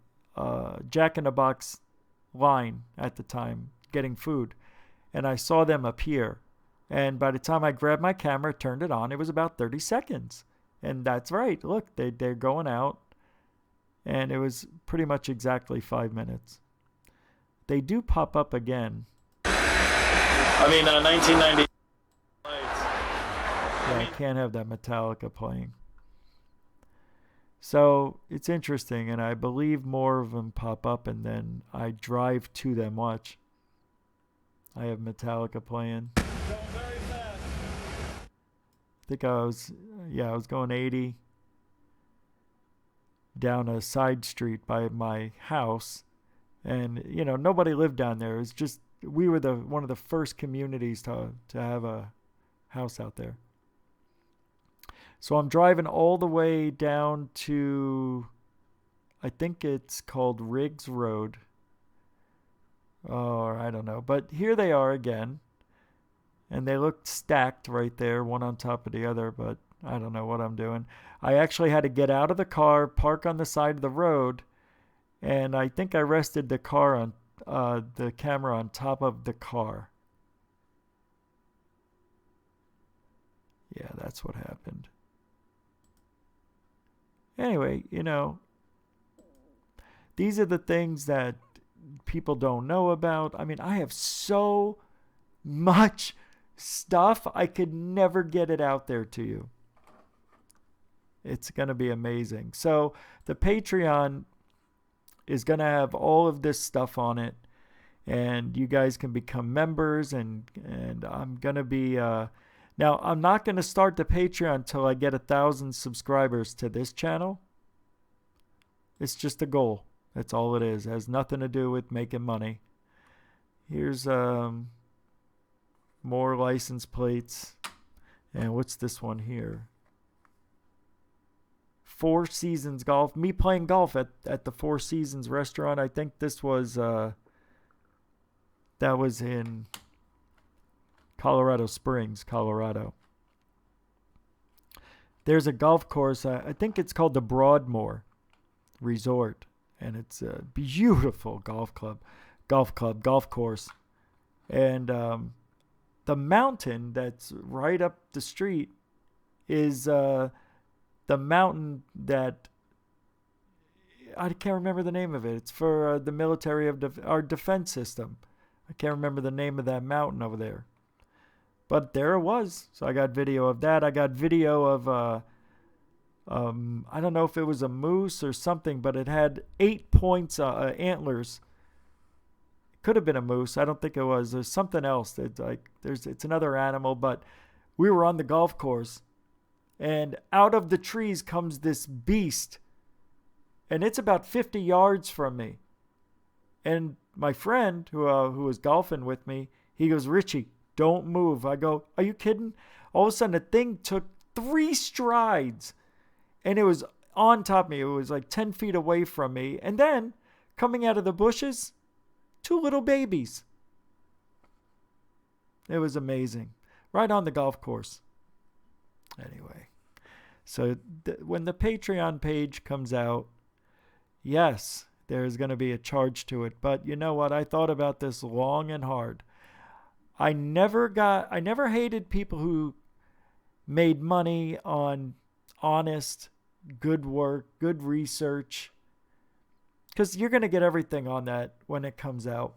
Jack-in-the-Box line at the time getting food, and I saw them appear. And by the time I grabbed my camera, turned it on, it was about 30 seconds. And that's right. Look, they're going out. And it was pretty much exactly 5 minutes. They do pop up again. 1990. Yeah, I can't have that Metallica playing. So it's interesting, and I believe more of them pop up, and then I drive to them. Watch. I have Metallica playing. I think I was going 80 down a side street by my house, and nobody lived down there. It was just we were one of the first communities to have a house out there. So I'm driving all the way down to, I think it's called Riggs Road, or I don't know, but here they are again, and they looked stacked right there, one on top of the other, but I don't know what I'm doing. I actually had to get out of the car, park on the side of the road, and I think I rested the camera on top of the car. Yeah, that's what happened. Anyway, these are the things that people don't know about. I mean, I have so much stuff, I could never get it out there to you. It's going to be amazing. So the Patreon is going to have all of this stuff on it, and you guys can become members, and I'm going to be now I'm not going to start the Patreon until I get 1,000 subscribers to this channel. It's just a goal. That's all it is. It has nothing to do with making money. Here's more license plates. And what's this one here? Four Seasons Golf. Me playing golf at the Four Seasons restaurant. I think this was, that was in Colorado Springs, Colorado. There's a golf course. I think it's called the Broadmoor Resort. And it's a beautiful golf course. And the mountain that's right up the street is the mountain that I can't remember the name of it. It's for the military of our defense system. I can't remember the name of that mountain over there. But there it was. So I got video of that. I got video of I don't know if it was a moose or something, but it had 8 points, antlers. It could have been a moose. I don't think it was. There's something else. It's another animal, but we were on the golf course, and out of the trees comes this beast, and it's about 50 yards from me. And my friend who was golfing with me, he goes, "Richie, don't move." I go, "Are you kidding?" All of a sudden, the thing took 3 strides. And it was on top of me. It was like 10 feet away from me. And then, coming out of the bushes, 2 little babies. It was amazing. Right on the golf course. Anyway. So, when the Patreon page comes out, yes, there's going to be a charge to it. But you know what? I thought about this long and hard. I never hated people who made money on honest, good work, good research, because you're going to get everything on that when it comes out,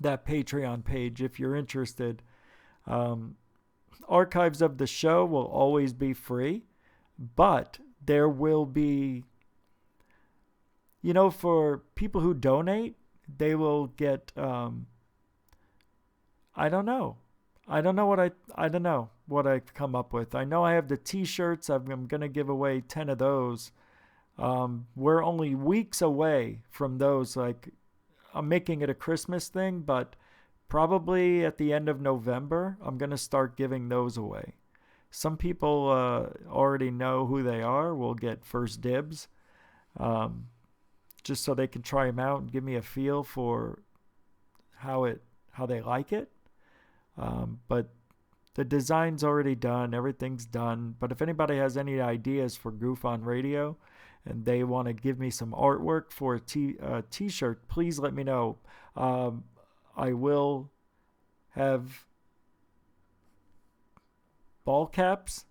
that Patreon page, if you're interested. Archives of the show will always be free, but there will be, for people who donate, they will get, I don't know what I've come up with. I know I have the t-shirts. I'm going to give away 10 of those. We're only weeks away from those. Like, I'm making it a Christmas thing, but probably at the end of November, I'm going to start giving those away. Some people already know who they are. Will get first dibs, just so they can try them out and give me a feel for how they like it. But the design's already done. Everything's done. But if anybody has any ideas for GUFON Radio and they want to give me some artwork for a t-shirt, please let me know. I will have ball caps,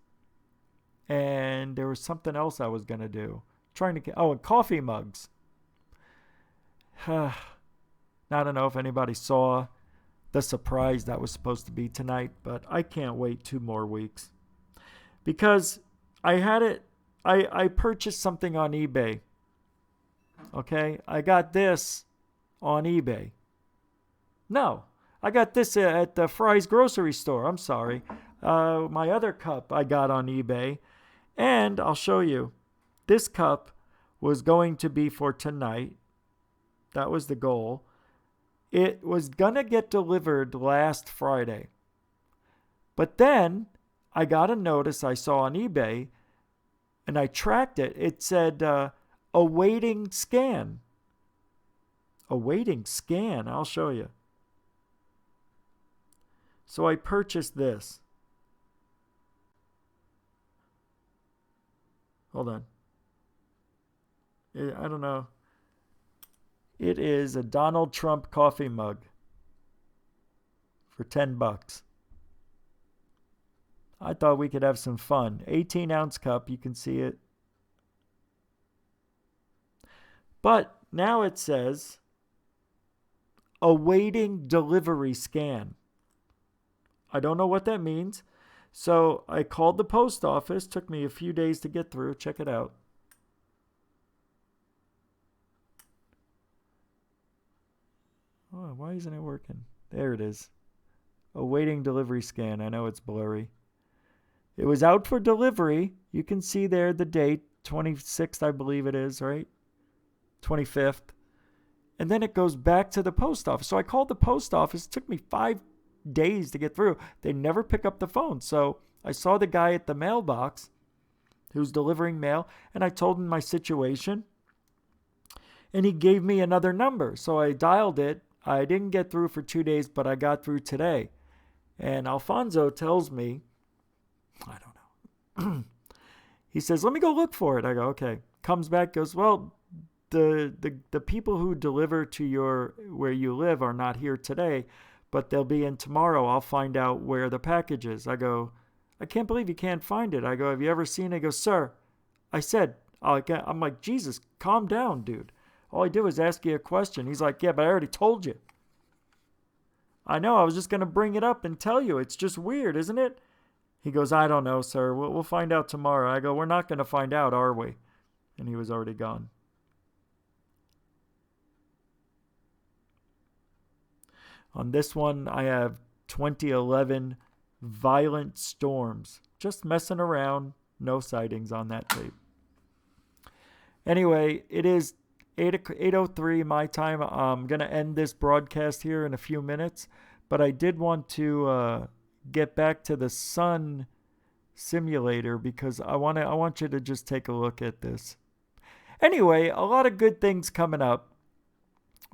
and there was something else I was going to do. And coffee mugs. I don't know if anybody saw the surprise that was supposed to be tonight, but I can't wait 2 more weeks, because I purchased something on eBay. Okay, I got this on eBay. No, I got this at the Fry's grocery store. I'm sorry. My other cup I got on eBay, and I'll show you. This cup was going to be for tonight. That was the goal. It was going to get delivered last Friday. But then I got a notice I saw on eBay, and I tracked it. It said, awaiting scan. Awaiting scan. I'll show you. So I purchased this. Hold on. I don't know. It is a Donald Trump coffee mug for $10. I thought we could have some fun. 18-ounce cup, you can see it. But now it says, awaiting delivery scan. I don't know what that means. So I called the post office. Took me a few days to get through. Check it out. Oh, why isn't it working? There it is. Awaiting delivery scan. I know it's blurry. It was out for delivery. You can see there the date, 26th, I believe it is, right? 25th. And then it goes back to the post office. So I called the post office. It took me 5 days to get through. They never pick up the phone. So I saw the guy at the mailbox. who's delivering mail, and I told him my situation. And he gave me another number. So I dialed it. I didn't get through for 2 days, but I got through today. And Alfonso tells me, I don't know. He says, let me go look for it. I go, okay. Comes back, goes, well, the people who deliver to where you live are not here today, but they'll be in tomorrow. I'll find out where the package is. I go, I can't believe you can't find it. I go, have you ever seen it? He goes, sir, I said, I'm like, Jesus, calm down, dude. All I did was ask you a question. He's like, yeah, but I already told you. I know, I was just going to bring it up and tell you. It's just weird, isn't it? He goes, I don't know, sir. We'll find out tomorrow. I go, we're not going to find out, are we? And he was already gone. On this one, I have 2011 violent storms. Just messing around. No sightings on that tape. Anyway, it is 8:03 my time. I'm going to end this broadcast here in a few minutes, but I did want to get back to the sun simulator because I want you to just take a look at this. Anyway, a lot of good things coming up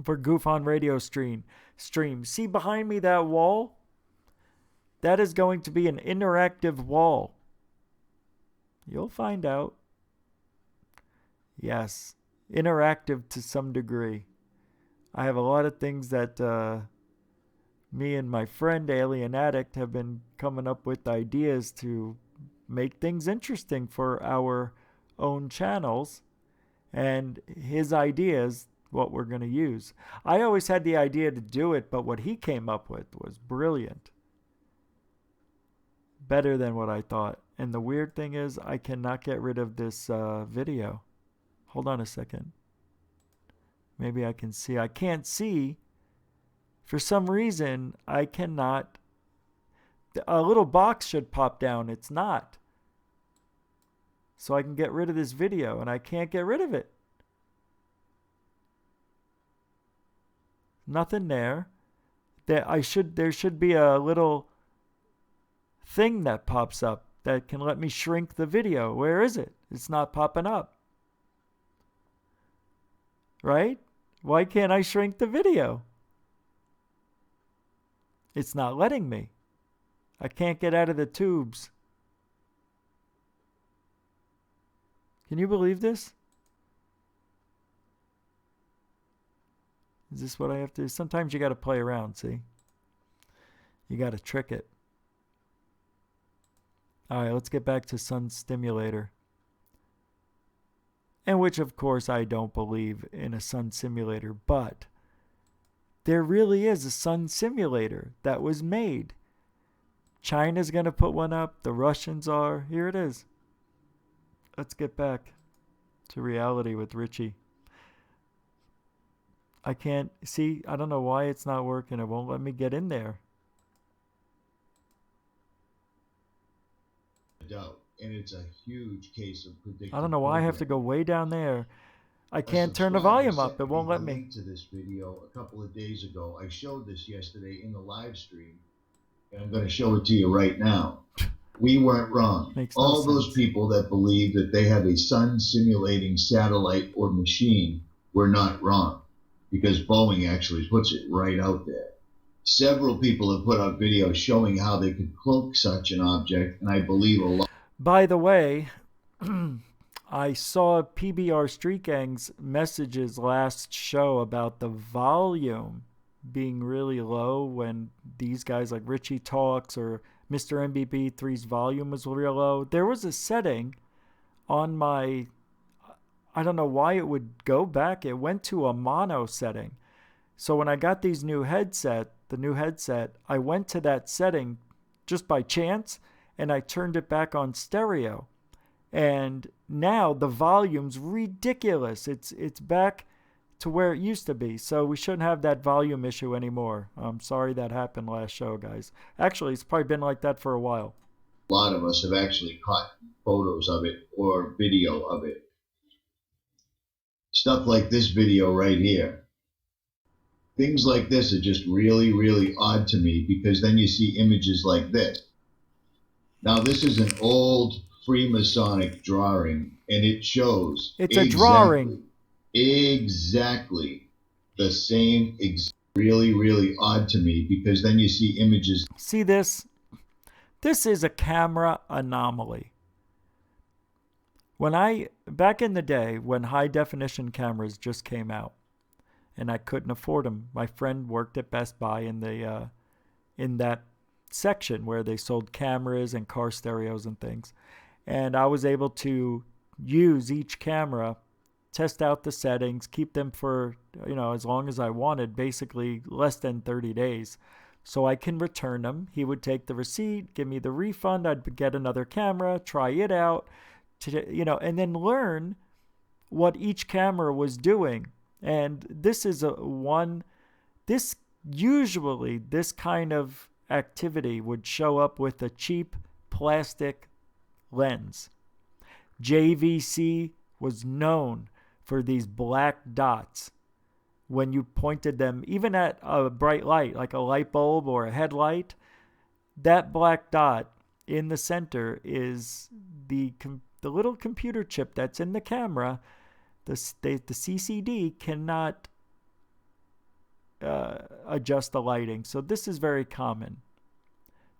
for GUFON Radio stream. See behind me that wall? That is going to be an interactive wall. You'll find out. Yes, interactive to some degree. I have a lot of things that me and my friend Alien Addict have been coming up with ideas to make things interesting for our own channels. And his ideas, what we're going to use. I always had the idea to do it, but what he came up with was brilliant. Better than what I thought. And the weird thing is, I cannot get rid of this video. Hold on a second. Maybe I can see. I can't see. For some reason, I cannot. A little box should pop down. It's not. So I can get rid of this video, and I can't get rid of it. Nothing there. There should be a little thing that pops up that can let me shrink the video. Where is it? It's not popping up. Right? Why can't I shrink the video? It's not letting me. I can't get out of the tubes. Can you believe this? Is this what I have to do? Sometimes you got to play around, see? You got to trick it. All right, let's get back to Sun Stimulator. And which, of course, I don't believe in a sun simulator, but there really is a sun simulator that was made. China's going to put one up. The Russians are. Here it is. Let's get back to reality with Richie. I can't see. I don't know why it's not working. It won't let me get in there. And it's a huge case of predictive. I don't know why I have to go way down there. I can't turn the volume up. It won't let me. To this video a couple of days ago. I showed this yesterday in the live stream, and I'm going to show it to you right now. We weren't wrong. All those people that believe that they have a sun simulating satellite or machine were not wrong, because Boeing actually puts it right out there. Several people have put out videos showing how they could cloak such an object, and I believe a lot. By the way, I saw PBR Street Gang's messages last show about the volume being really low when these guys like Richie talks or Mr. MBB3's volume was real low. There was a setting on my, I don't know why it would go back. It went to a mono setting. So when I got the new headset, I went to that setting just by chance, and I turned it back on stereo. And now the volume's ridiculous. It's back to where it used to be. So we shouldn't have that volume issue anymore. I'm sorry that happened last show, guys. Actually, it's probably been like that for a while. A lot of us have actually caught photos of it or video of it. Stuff like this video right here. Things like this are just really, really odd to me, because then you see images like this. Now, this is an old Freemasonic drawing, and it shows It's a drawing. Exactly the same. Really, really odd to me, because then you see images. See this? This is a camera anomaly. Back in the day when high definition cameras just came out, and I couldn't afford them, my friend worked at Best Buy in that section where they sold cameras and car stereos and things. And I was able to use each camera, test out the settings, keep them for, as long as I wanted, basically less than 30 days. So I can return them. He would take the receipt, give me the refund. I'd get another camera, try it out, and then learn what each camera was doing. And this is usually this kind of activity would show up with a cheap plastic lens. JVC was known for these black dots when you pointed them, even at a bright light, like a light bulb or a headlight. That black dot in the center is the little computer chip that's in the camera. The CCD cannot adjust the lighting. So this is very common.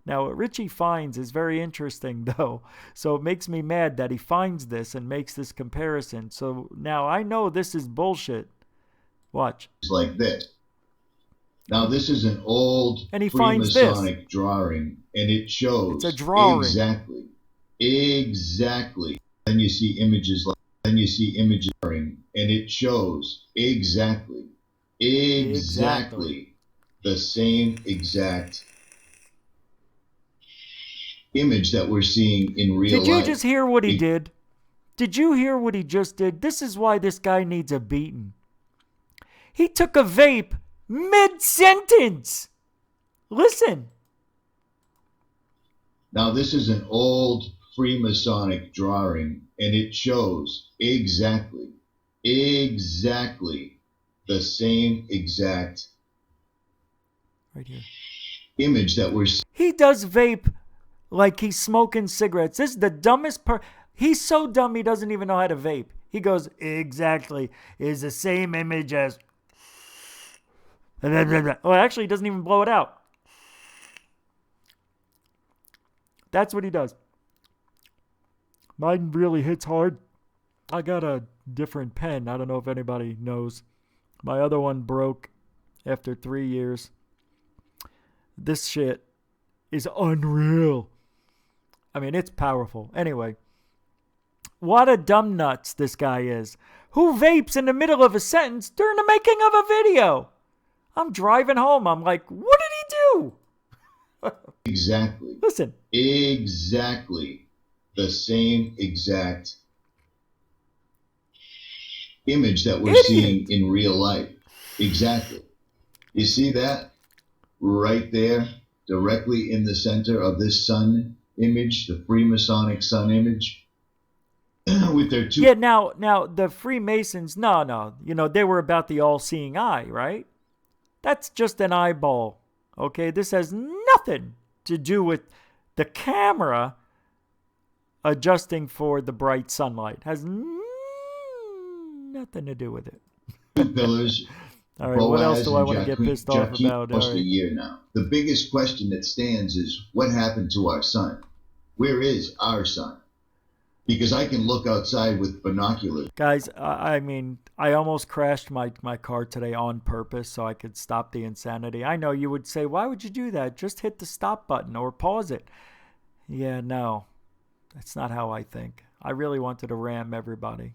Now, what Richie finds is very interesting, though. So it makes me mad that he finds this and makes this comparison. So now I know this is bullshit. Watch. It's like this. Now, this is an old and he finds Freemasonic drawing, and it shows it's a drawing. Exactly. Then you see images, and it shows exactly the same exact image that we're seeing in real life. Did you just hear what he did? Did you hear what he just did? This is why this guy needs a beating. He took a vape mid-sentence. Listen. Now, this is an old Freemasonic drawing, and it shows exactly the same exact right here image that we're seeing. He does vape like he's smoking cigarettes. This is the dumbest part. He's so dumb he doesn't even know how to vape. He goes, exactly, is the same image as... Oh, actually, he doesn't even blow it out. That's what he does. Mine really hits hard. I got a different pen. I don't know if anybody knows. My other one broke after 3 years. This shit is unreal. I mean, it's powerful. Anyway, what a dumb nuts this guy is. Who vapes in the middle of a sentence during the making of a video? I'm driving home. I'm like, what did he do? Exactly. Listen. Exactly the same exact image that we're seeing in real life. Exactly. You see that? Right there, directly in the center of this sun image, the Freemasonic sun image, with their two... Yeah, now, the Freemasons, no, they were about the all-seeing eye, right? That's just an eyeball, okay? This has nothing to do with the camera adjusting for the bright sunlight. Has nothing to do with it. Two pillars. All right, what else do I want to get pissed off about? Almost a year now. The biggest question that stands is, what happened to our sun? Where is our sun? Because I can look outside with binoculars. Guys, I mean, I almost crashed my car today on purpose so I could stop the insanity. I know you would say, why would you do that? Just hit the stop button or pause it. Yeah, no, that's not how I think. I really wanted to ram everybody.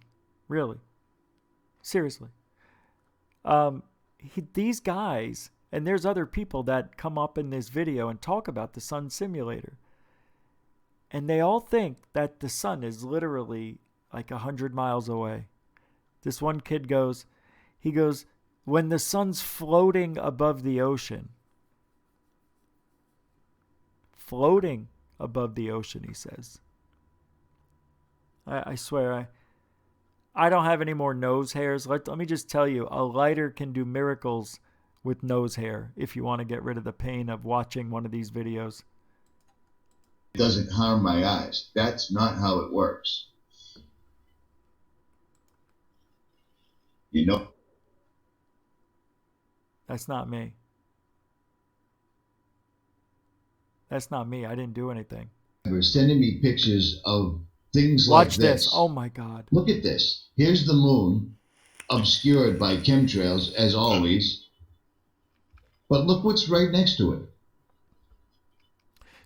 Really. Seriously. These guys, and there's other people that come up in this video and talk about the sun simulator. And they all think that the sun is literally like 100 miles away. This one kid goes, when the sun's floating above the ocean. Floating above the ocean, he says. I swear, I don't have any more nose hairs. Let me just tell you, a lighter can do miracles with nose hair if you want to get rid of the pain of watching one of these videos. doesn't harm my eyes. That's not how it works. You know? That's not me. That's not me. I didn't do anything. They're sending me pictures of things Watch like this. Oh my God. Look at this. Here's the moon, obscured by chemtrails, as always. But look what's right next to it.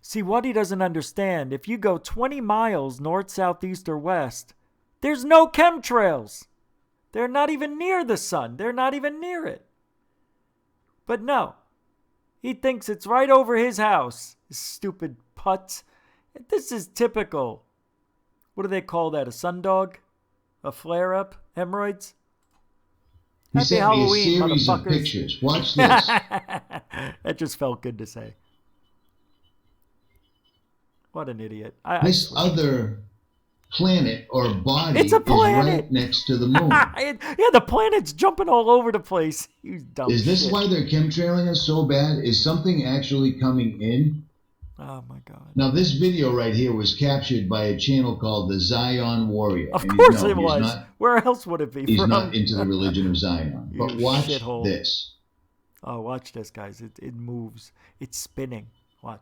See, what he doesn't understand, if you go 20 miles north, south, east, or west, there's no chemtrails. They're not even near the sun. They're not even near it. But no, he thinks it's right over his house. Stupid putz. This is typical. What do they call that? A sundog? A flare-up? Hemorrhoids? He Happy sent Halloween, me a series of motherfuckers. pictures. Watch this. That just felt good to say. What an idiot. This other planet or body It's a is planet. right next to the moon. Yeah, the planet's jumping all over the place. You dumb Is this shit. why they're chemtrailing us so bad? Is something actually coming in? Oh my God. Now this video right here was captured by a channel called the Zion Warrior. Of And course no, it he's was. not- Where else would it be He's from? not into the religion of Zion. You But watch shithole. this. Oh, watch this, guys. It moves. It's spinning. Watch.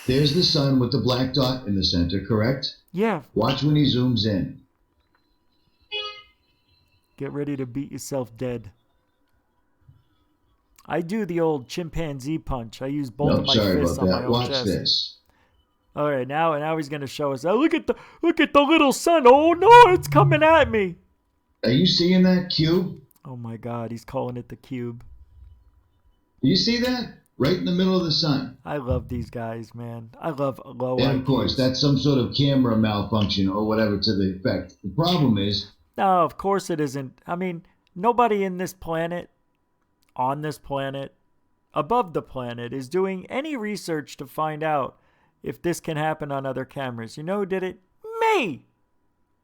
There's the sun with the black dot in the center, correct? Yeah. Watch when he zooms in. Get ready to beat yourself dead. I do the old chimpanzee punch. I use both of my sorry fists about on my that. own Watch chest. this. All right, now he's gonna show us. Oh, look at the little sun. Oh no, it's coming at me. Are you seeing that cube? Oh my God, he's calling it the cube. You see that? Right in the middle of the sun. I love these guys, man. I love low And of IQs. course, that's some sort of camera malfunction or whatever to the effect. The problem is, No, of course it isn't. I mean, nobody in this planet, on this planet, above the planet, is doing any research to find out if this can happen on other cameras. You know who did it? Me!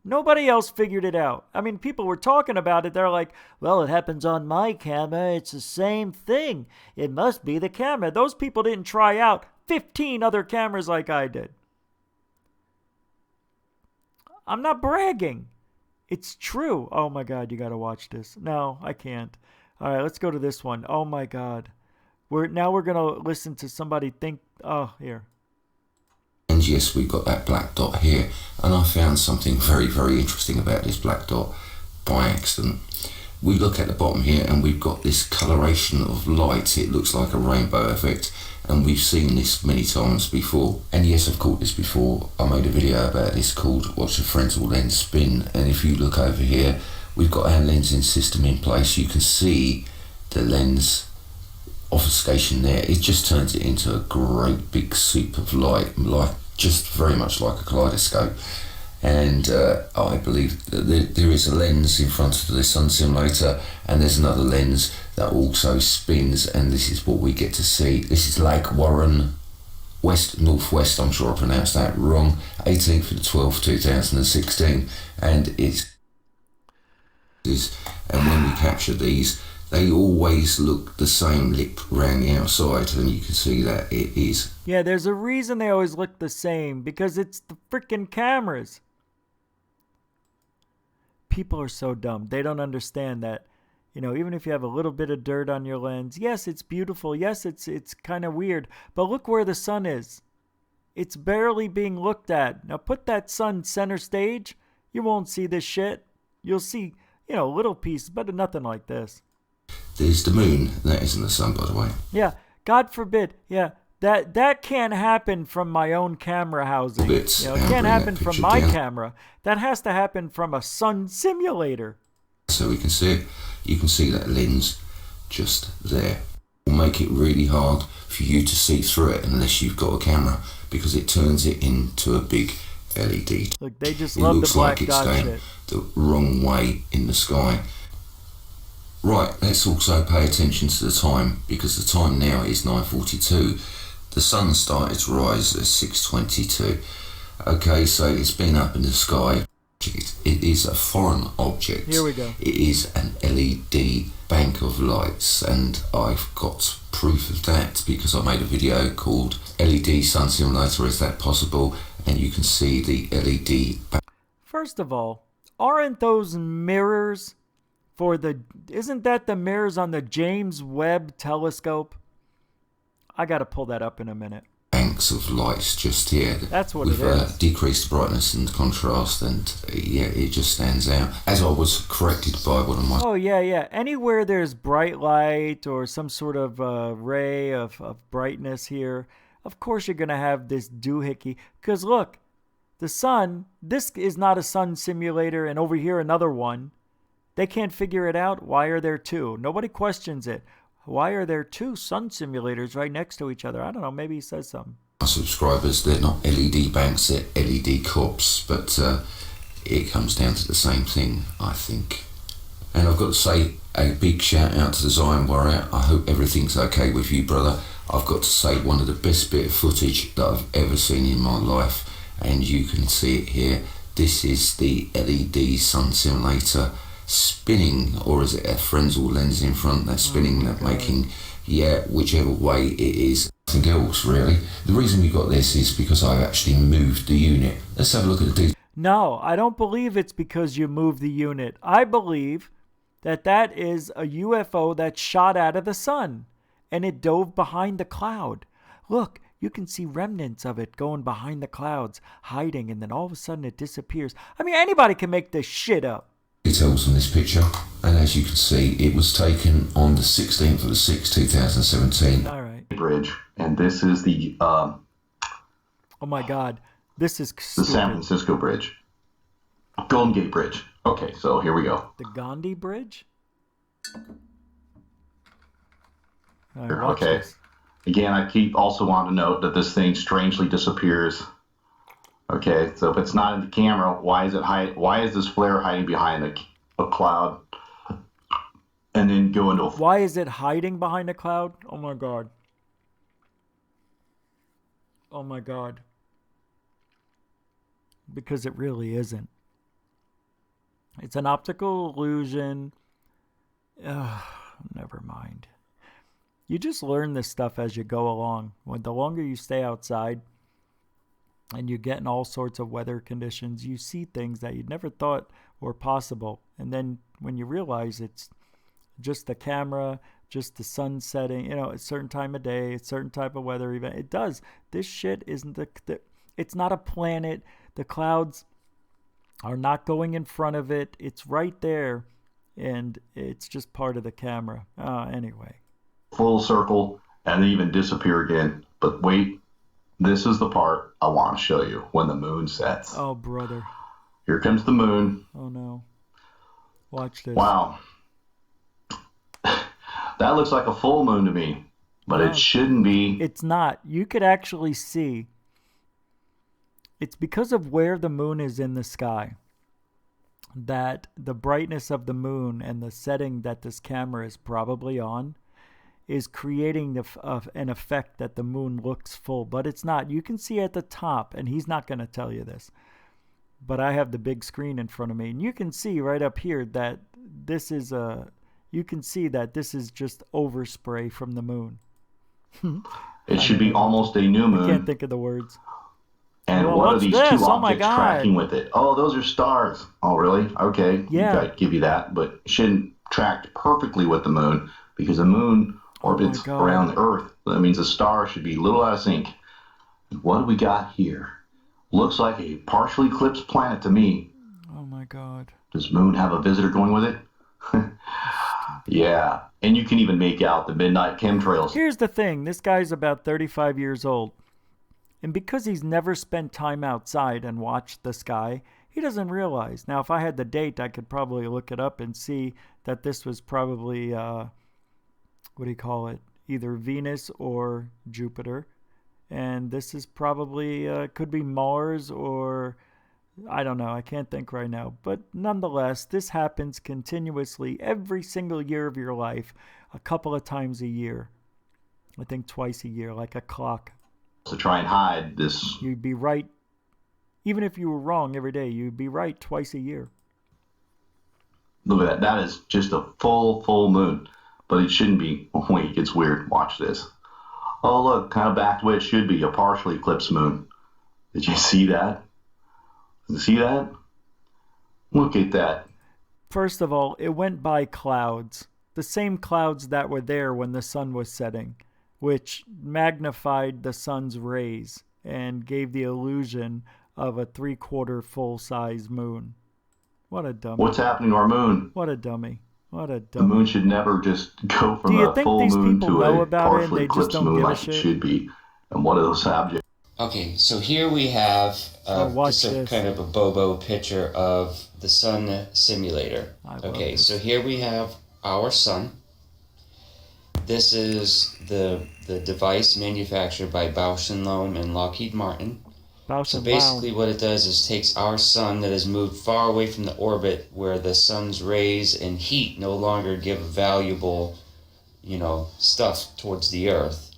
Nobody else figured it out. I mean, people were talking about it. They're like, well, it happens on my camera. It's the same thing. It must be the camera. Those people didn't try out 15 other cameras like I did. I'm not bragging. It's true. Oh my God, you got to watch this. No, I can't. All right, let's go to this one. Oh my God. We're going to listen to somebody think. Oh, here. And yes, we've got that black dot here, and I found something very, very interesting about this black dot by accident. We look at the bottom here and we've got this coloration of light. It looks like a rainbow effect, and we've seen this many times before. And yes, I've caught this before. I made a video about this called Watch a Frontal Lens Spin, and if you look over here, we've got our lensing system in place. You can see the lens obfuscation there. It just turns it into a great big soup of light, like just very much like a kaleidoscope. And I believe that there is a lens in front of the sun simulator, and there's another lens that also spins, and this is what we get to see. This is Lake Warren, northwest, I'm sure I pronounced that wrong, 18th of the 12th 2016, and and when we capture these, they always look the same lit around the outside, and you can see that it is. Yeah, there's a reason they always look the same, because it's the freaking cameras. People are so dumb. They don't understand that, you know, even if you have a little bit of dirt on your lens, yes, it's beautiful. Yes, it's kind of weird. But look where the sun is. It's barely being looked at. Now put that sun center stage. You won't see this shit. You'll see, you know, little pieces, but nothing like this. There's the moon. That isn't the sun, by the way. Yeah, God forbid. Yeah, that can't happen from my own camera housing. Bits, You know, it can't happen from picture my down. camera. That has to happen from a sun simulator. So we can see it. You can see that lens just there. Will make it really hard for you to see through it unless you've got a camera, because it turns it into a big LED. Look, they just It love the looks black like it's dot going shit. the wrong way in the sky. Right, let's also pay attention to the time, because the time now is 9:42. The sun started to rise at 6:22. Okay, so it's been up in the sky. It It is a foreign object. Here we go. It is an LED bank of lights, and I've got proof of that because I made a video called LED Sun Simulator, Is That Possible? And you can see the LED. First of all, aren't those mirrors for isn't that the mirrors on the James Webb telescope? I got to pull that up in a minute. Banks of lights just here. That's what with, it is. Decreased brightness and contrast, and yeah, it just stands out. As I was corrected by one of my... Oh, yeah. Anywhere there's bright light or some sort of ray of brightness here, of course you're going to have this doohickey. Because look, the sun, this is not a sun simulator, and over here another one. They can't figure it out. Why are there two? Nobody questions it. Why are there two sun simulators right next to each other? I don't know. Maybe he says something. My subscribers, they're not LED banks, they're LED cops, but it comes down to the same thing, I think. And I've got to say a big shout out to the Zion Warrior. I hope everything's okay with you, brother. I've got to say one of the best bit of footage that I've ever seen in my life, and you can see it here. This is the LED sun simulator spinning, or is it a Fresnel lens in front that's spinning, that making, yeah, whichever way it is. Nothing else really. The reason we got this is because I actually moved the unit. Let's have a look at the details. No, I don't believe it's because you moved the unit. I believe that is a UFO that shot out of the sun and it dove behind the cloud. Look, you can see remnants of it going behind the clouds, hiding, and then all of a sudden it disappears. I mean, anybody can make this shit up. Details on this picture, and as you can see, it was taken on the 16th of the 6th, 2017. All right. Bridge, and this is the oh my God, this is the San Francisco Bridge, Golden Gate Bridge. Okay, so here we go. The Gandhi Bridge. Right, okay. This. Again, I also want to note that this thing strangely disappears. Okay, so if it's not in the camera, why is this flare hiding behind a cloud? And then go into why is it hiding behind a cloud? Oh my God. Oh my God. Because it really isn't. It's an optical illusion. Never mind. You just learn this stuff as you go along. The longer you stay outside and you get in all sorts of weather conditions, you see things that you'd never thought were possible. And then when you realize it's just the camera, just the sun setting, a certain time of day, a certain type of weather event. It does. This shit isn't it's not a planet. The clouds are not going in front of it. It's right there, and it's just part of the camera. Anyway. Full circle, and then even disappear again. But wait, this is the part I want to show you when the moon sets. Oh, brother. Here comes the moon. Oh, no. Watch this. Wow. That looks like a full moon to me, but it shouldn't be. It's not. You could actually see. It's because of where the moon is in the sky that the brightness of the moon and the setting that this camera is probably on is creating an effect that the moon looks full, but it's not. You can see at the top, and he's not going to tell you this, but I have the big screen in front of me, and you can see right up here that this is you can see that this is just overspray from the moon. It should be almost a new moon. I can't think of the words. And well, what are these this? two Oh my objects God. tracking with it? Oh, those are stars. Oh, really? Okay. Yeah. I'd give you that, but it shouldn't track perfectly with the moon because the moon orbits around the Earth. That means the star should be a little out of sync. What do we got here? Looks like a partially eclipsed planet to me. Oh my God. Does moon have a visitor going with it? Yeah. And you can even make out the midnight chemtrails. Here's the thing. This guy's about 35 years old. And because he's never spent time outside and watched the sky, he doesn't realize. Now, if I had the date, I could probably look it up and see that this was probably, what do you call it? Either Venus or Jupiter. And this is probably, could be Mars or, I don't know. I can't think right now. But nonetheless, this happens continuously every single year of your life, a couple of times a year. I think twice a year, like a clock. To try and hide this. You'd be right. Even if you were wrong every day, you'd be right twice a year. Look at that. That is just a full moon. But it shouldn't be. Oh, wait, it gets weird. Watch this. Oh, look, kind of back the way it should be, a partially eclipsed moon. Did you see that? Did you see that? Look at that. First of all, it went by clouds. The same clouds that were there when the sun was setting, which magnified the sun's rays and gave the illusion of a 3/4 full-size moon. What a dummy. What's happening to our moon? What a dummy. What a dummy. The moon should never just go from a full moon to a partially eclipsed moon like it should be. And one of those objects. Okay, so here we have just a kind of a bobo picture of the sun simulator. Okay, so here we have our sun. This is the device manufactured by Bausch & Lomb and Lockheed Martin. So basically what it does is takes our sun that has moved far away from the orbit where the sun's rays and heat no longer give valuable, stuff towards the Earth,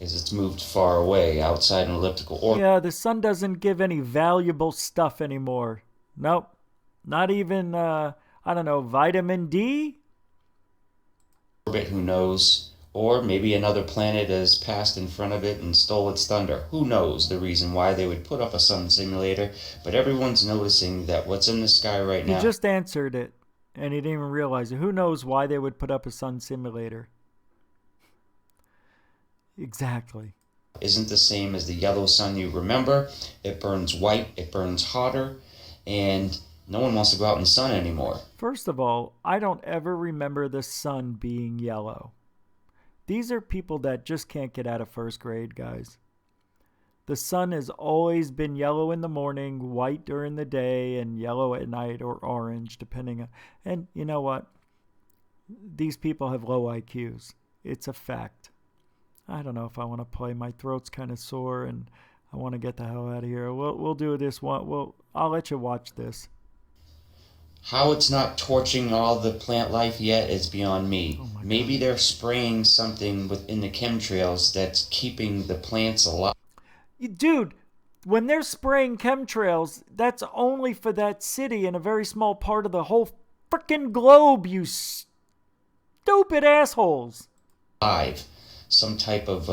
as it's moved far away outside an elliptical orbit. Yeah, the sun doesn't give any valuable stuff anymore. Nope. Not even, vitamin D? Orbit, who knows? Or maybe another planet has passed in front of it and stole its thunder. Who knows the reason why they would put up a sun simulator? But everyone's noticing that what's in the sky right now... He just answered it, and he didn't even realize it. Who knows why they would put up a sun simulator? Exactly. Isn't the same as the yellow sun you remember. It burns white, it burns hotter, and no one wants to go out in the sun anymore. First of all, I don't ever remember the sun being yellow. These are people that just can't get out of first grade, guys. The sun has always been yellow in the morning, white during the day, and yellow at night, or orange, depending on... And you know what? These people have low IQs. It's a fact. I don't know if I want to play. My throat's kind of sore, and I want to get the hell out of here. We'll do this one. I'll let you watch this. How it's not torching all the plant life yet is beyond me. Maybe they're spraying something within the chemtrails that's keeping the plants alive. Dude, when they're spraying chemtrails, that's only for that city and a very small part of the whole frickin' globe, you stupid assholes. Some type of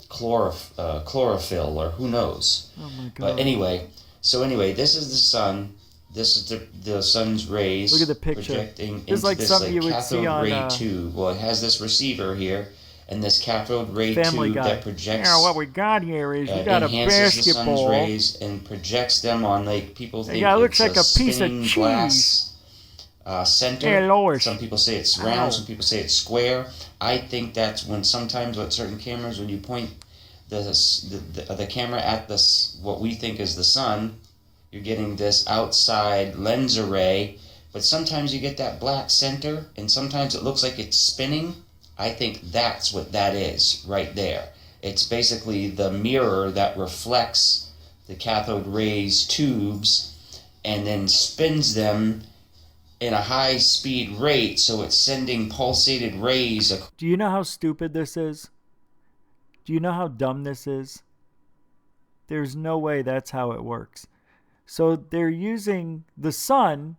chlorophyll, or who knows. Oh my God. But anyway, this is the sun. This is the sun's rays. Look at the picture. Projecting into It's like this something you would cathode see on, ray tube. Well, it has this receiver here, and this cathode ray tube that projects. Yeah, what we got here is we got a enhances the sun's basketball. rays and projects them on, like, people think Yeah, it looks it's like a piece of spinning cheese. glass center. Hey, Lord. Some people say it's round. Some people say it's square. I think that's when sometimes with certain cameras, when you point the camera at what we think is the sun, you're getting this outside lens array, but sometimes you get that black center, and sometimes it looks like it's spinning. I think that's what that is right there. It's basically the mirror that reflects the cathode rays tubes and then spins them in a high-speed rate, so it's sending pulsated rays. Do you know how stupid this is? Do you know how dumb this is? There's no way that's how it works. So they're using the sun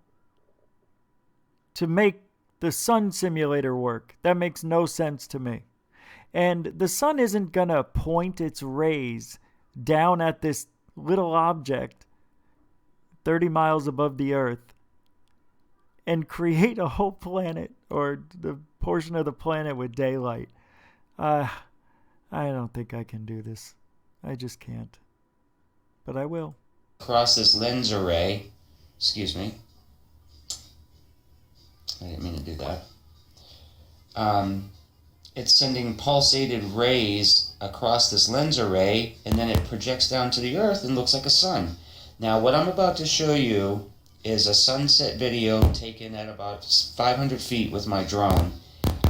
to make the sun simulator work. That makes no sense to me. And the sun isn't going to point its rays down at this little object 30 miles above the Earth and create a whole planet, or the portion of the planet with daylight. I don't think I can do this. I just can't. But I will. Across this lens array, excuse me, I didn't mean to do that. It's sending pulsated rays across this lens array, and then it projects down to the Earth and looks like a sun. Now, what I'm about to show you is a sunset video taken at about 500 feet with my drone.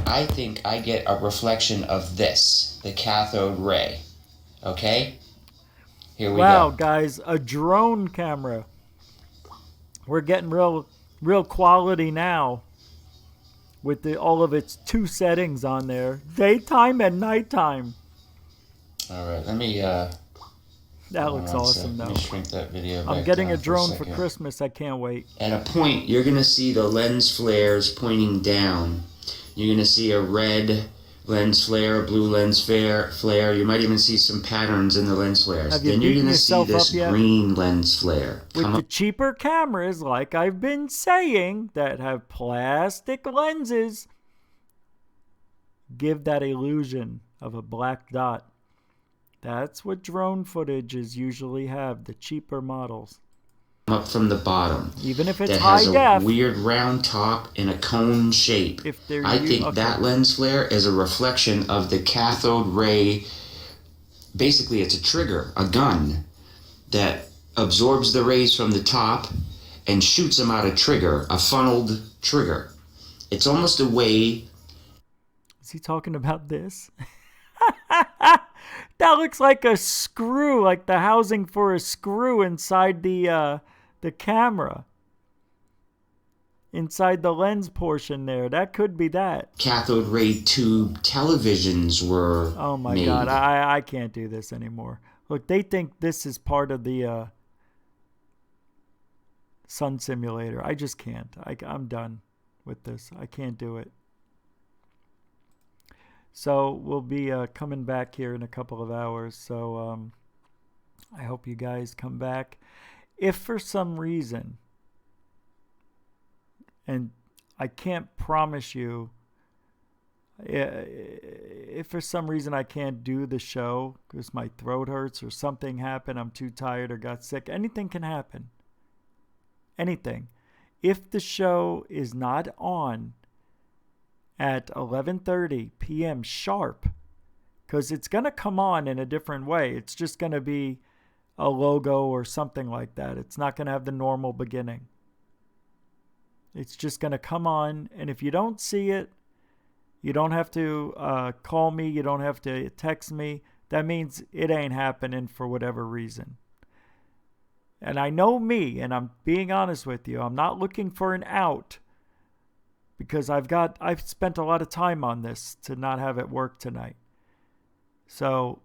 I think I get a reflection of this, the cathode ray. Okay? Here we go. Wow, guys, a drone camera. We're getting real quality now with all of its 2 settings on there. Daytime and nighttime. All right, let me That looks awesome, though. Let me shrink that video I'm back getting down a drone for for Christmas. I can't wait. At a point, you're going to see the lens flares pointing down. You're going to see a red lens flare, a blue lens flare. You might even see some patterns in the lens flares. Then you're going to see this green lens flare. With the cheaper cameras, like I've been saying, that have plastic lenses, give that illusion of a black dot. That's what drone footages usually have, the cheaper models. Up from the bottom. Even if it's that high has a def. weird round top and a cone shape. I think that lens flare is a reflection of the cathode ray. Basically, it's a trigger, a gun, that absorbs the rays from the top and shoots them out a trigger, a funneled trigger. It's almost a way... Is he talking about this? That looks like a screw, like the housing for a screw inside the camera. Inside the lens portion there. That could be that. Cathode ray tube televisions were Oh my made. God, I can't do this anymore. Look, they think this is part of the sun simulator. I just can't. I'm done with this. I can't do it. So we'll be coming back here in a couple of hours. So I hope you guys come back. If for some reason, and I can't promise you, if for some reason I can't do the show because my throat hurts or something happened, I'm too tired or got sick, anything can happen. Anything. If the show is not on at 11:30 p.m. sharp, because it's going to come on in a different way. It's just going to be a logo or something like that. It's not going to have the normal beginning. It's just going to come on, and if you don't see it, you don't have to call me. You don't have to text me. That means it ain't happening for whatever reason. And I know me, and I'm being honest with you. I'm not looking for an out, because I've spent a lot of time on this to not have it work tonight. So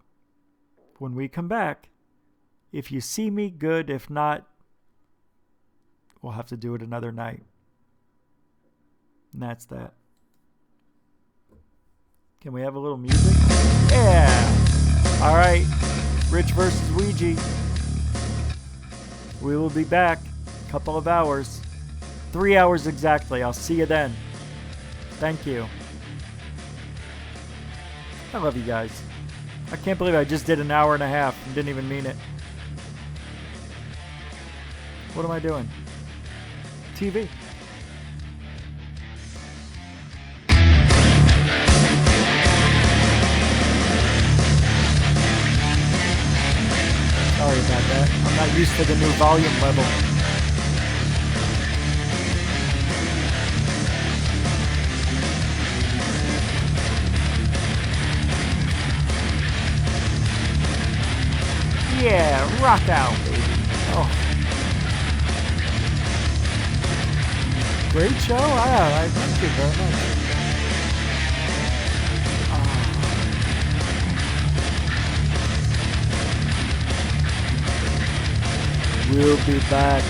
when we come back, if you see me, good. If not, we'll have to do it another night. And that's that. Can we have a little music? Yeah. All right. Rich versus Ouija. We will be back a couple of hours. 3 hours exactly. I'll see you then. Thank you. I love you guys. I can't believe I just did an hour and a half and didn't even mean it. What am I doing? TV. Sorry about that. I'm not used to the new volume level. Yeah, rock out, baby. Oh. Great show. I thank you very much. We'll be back.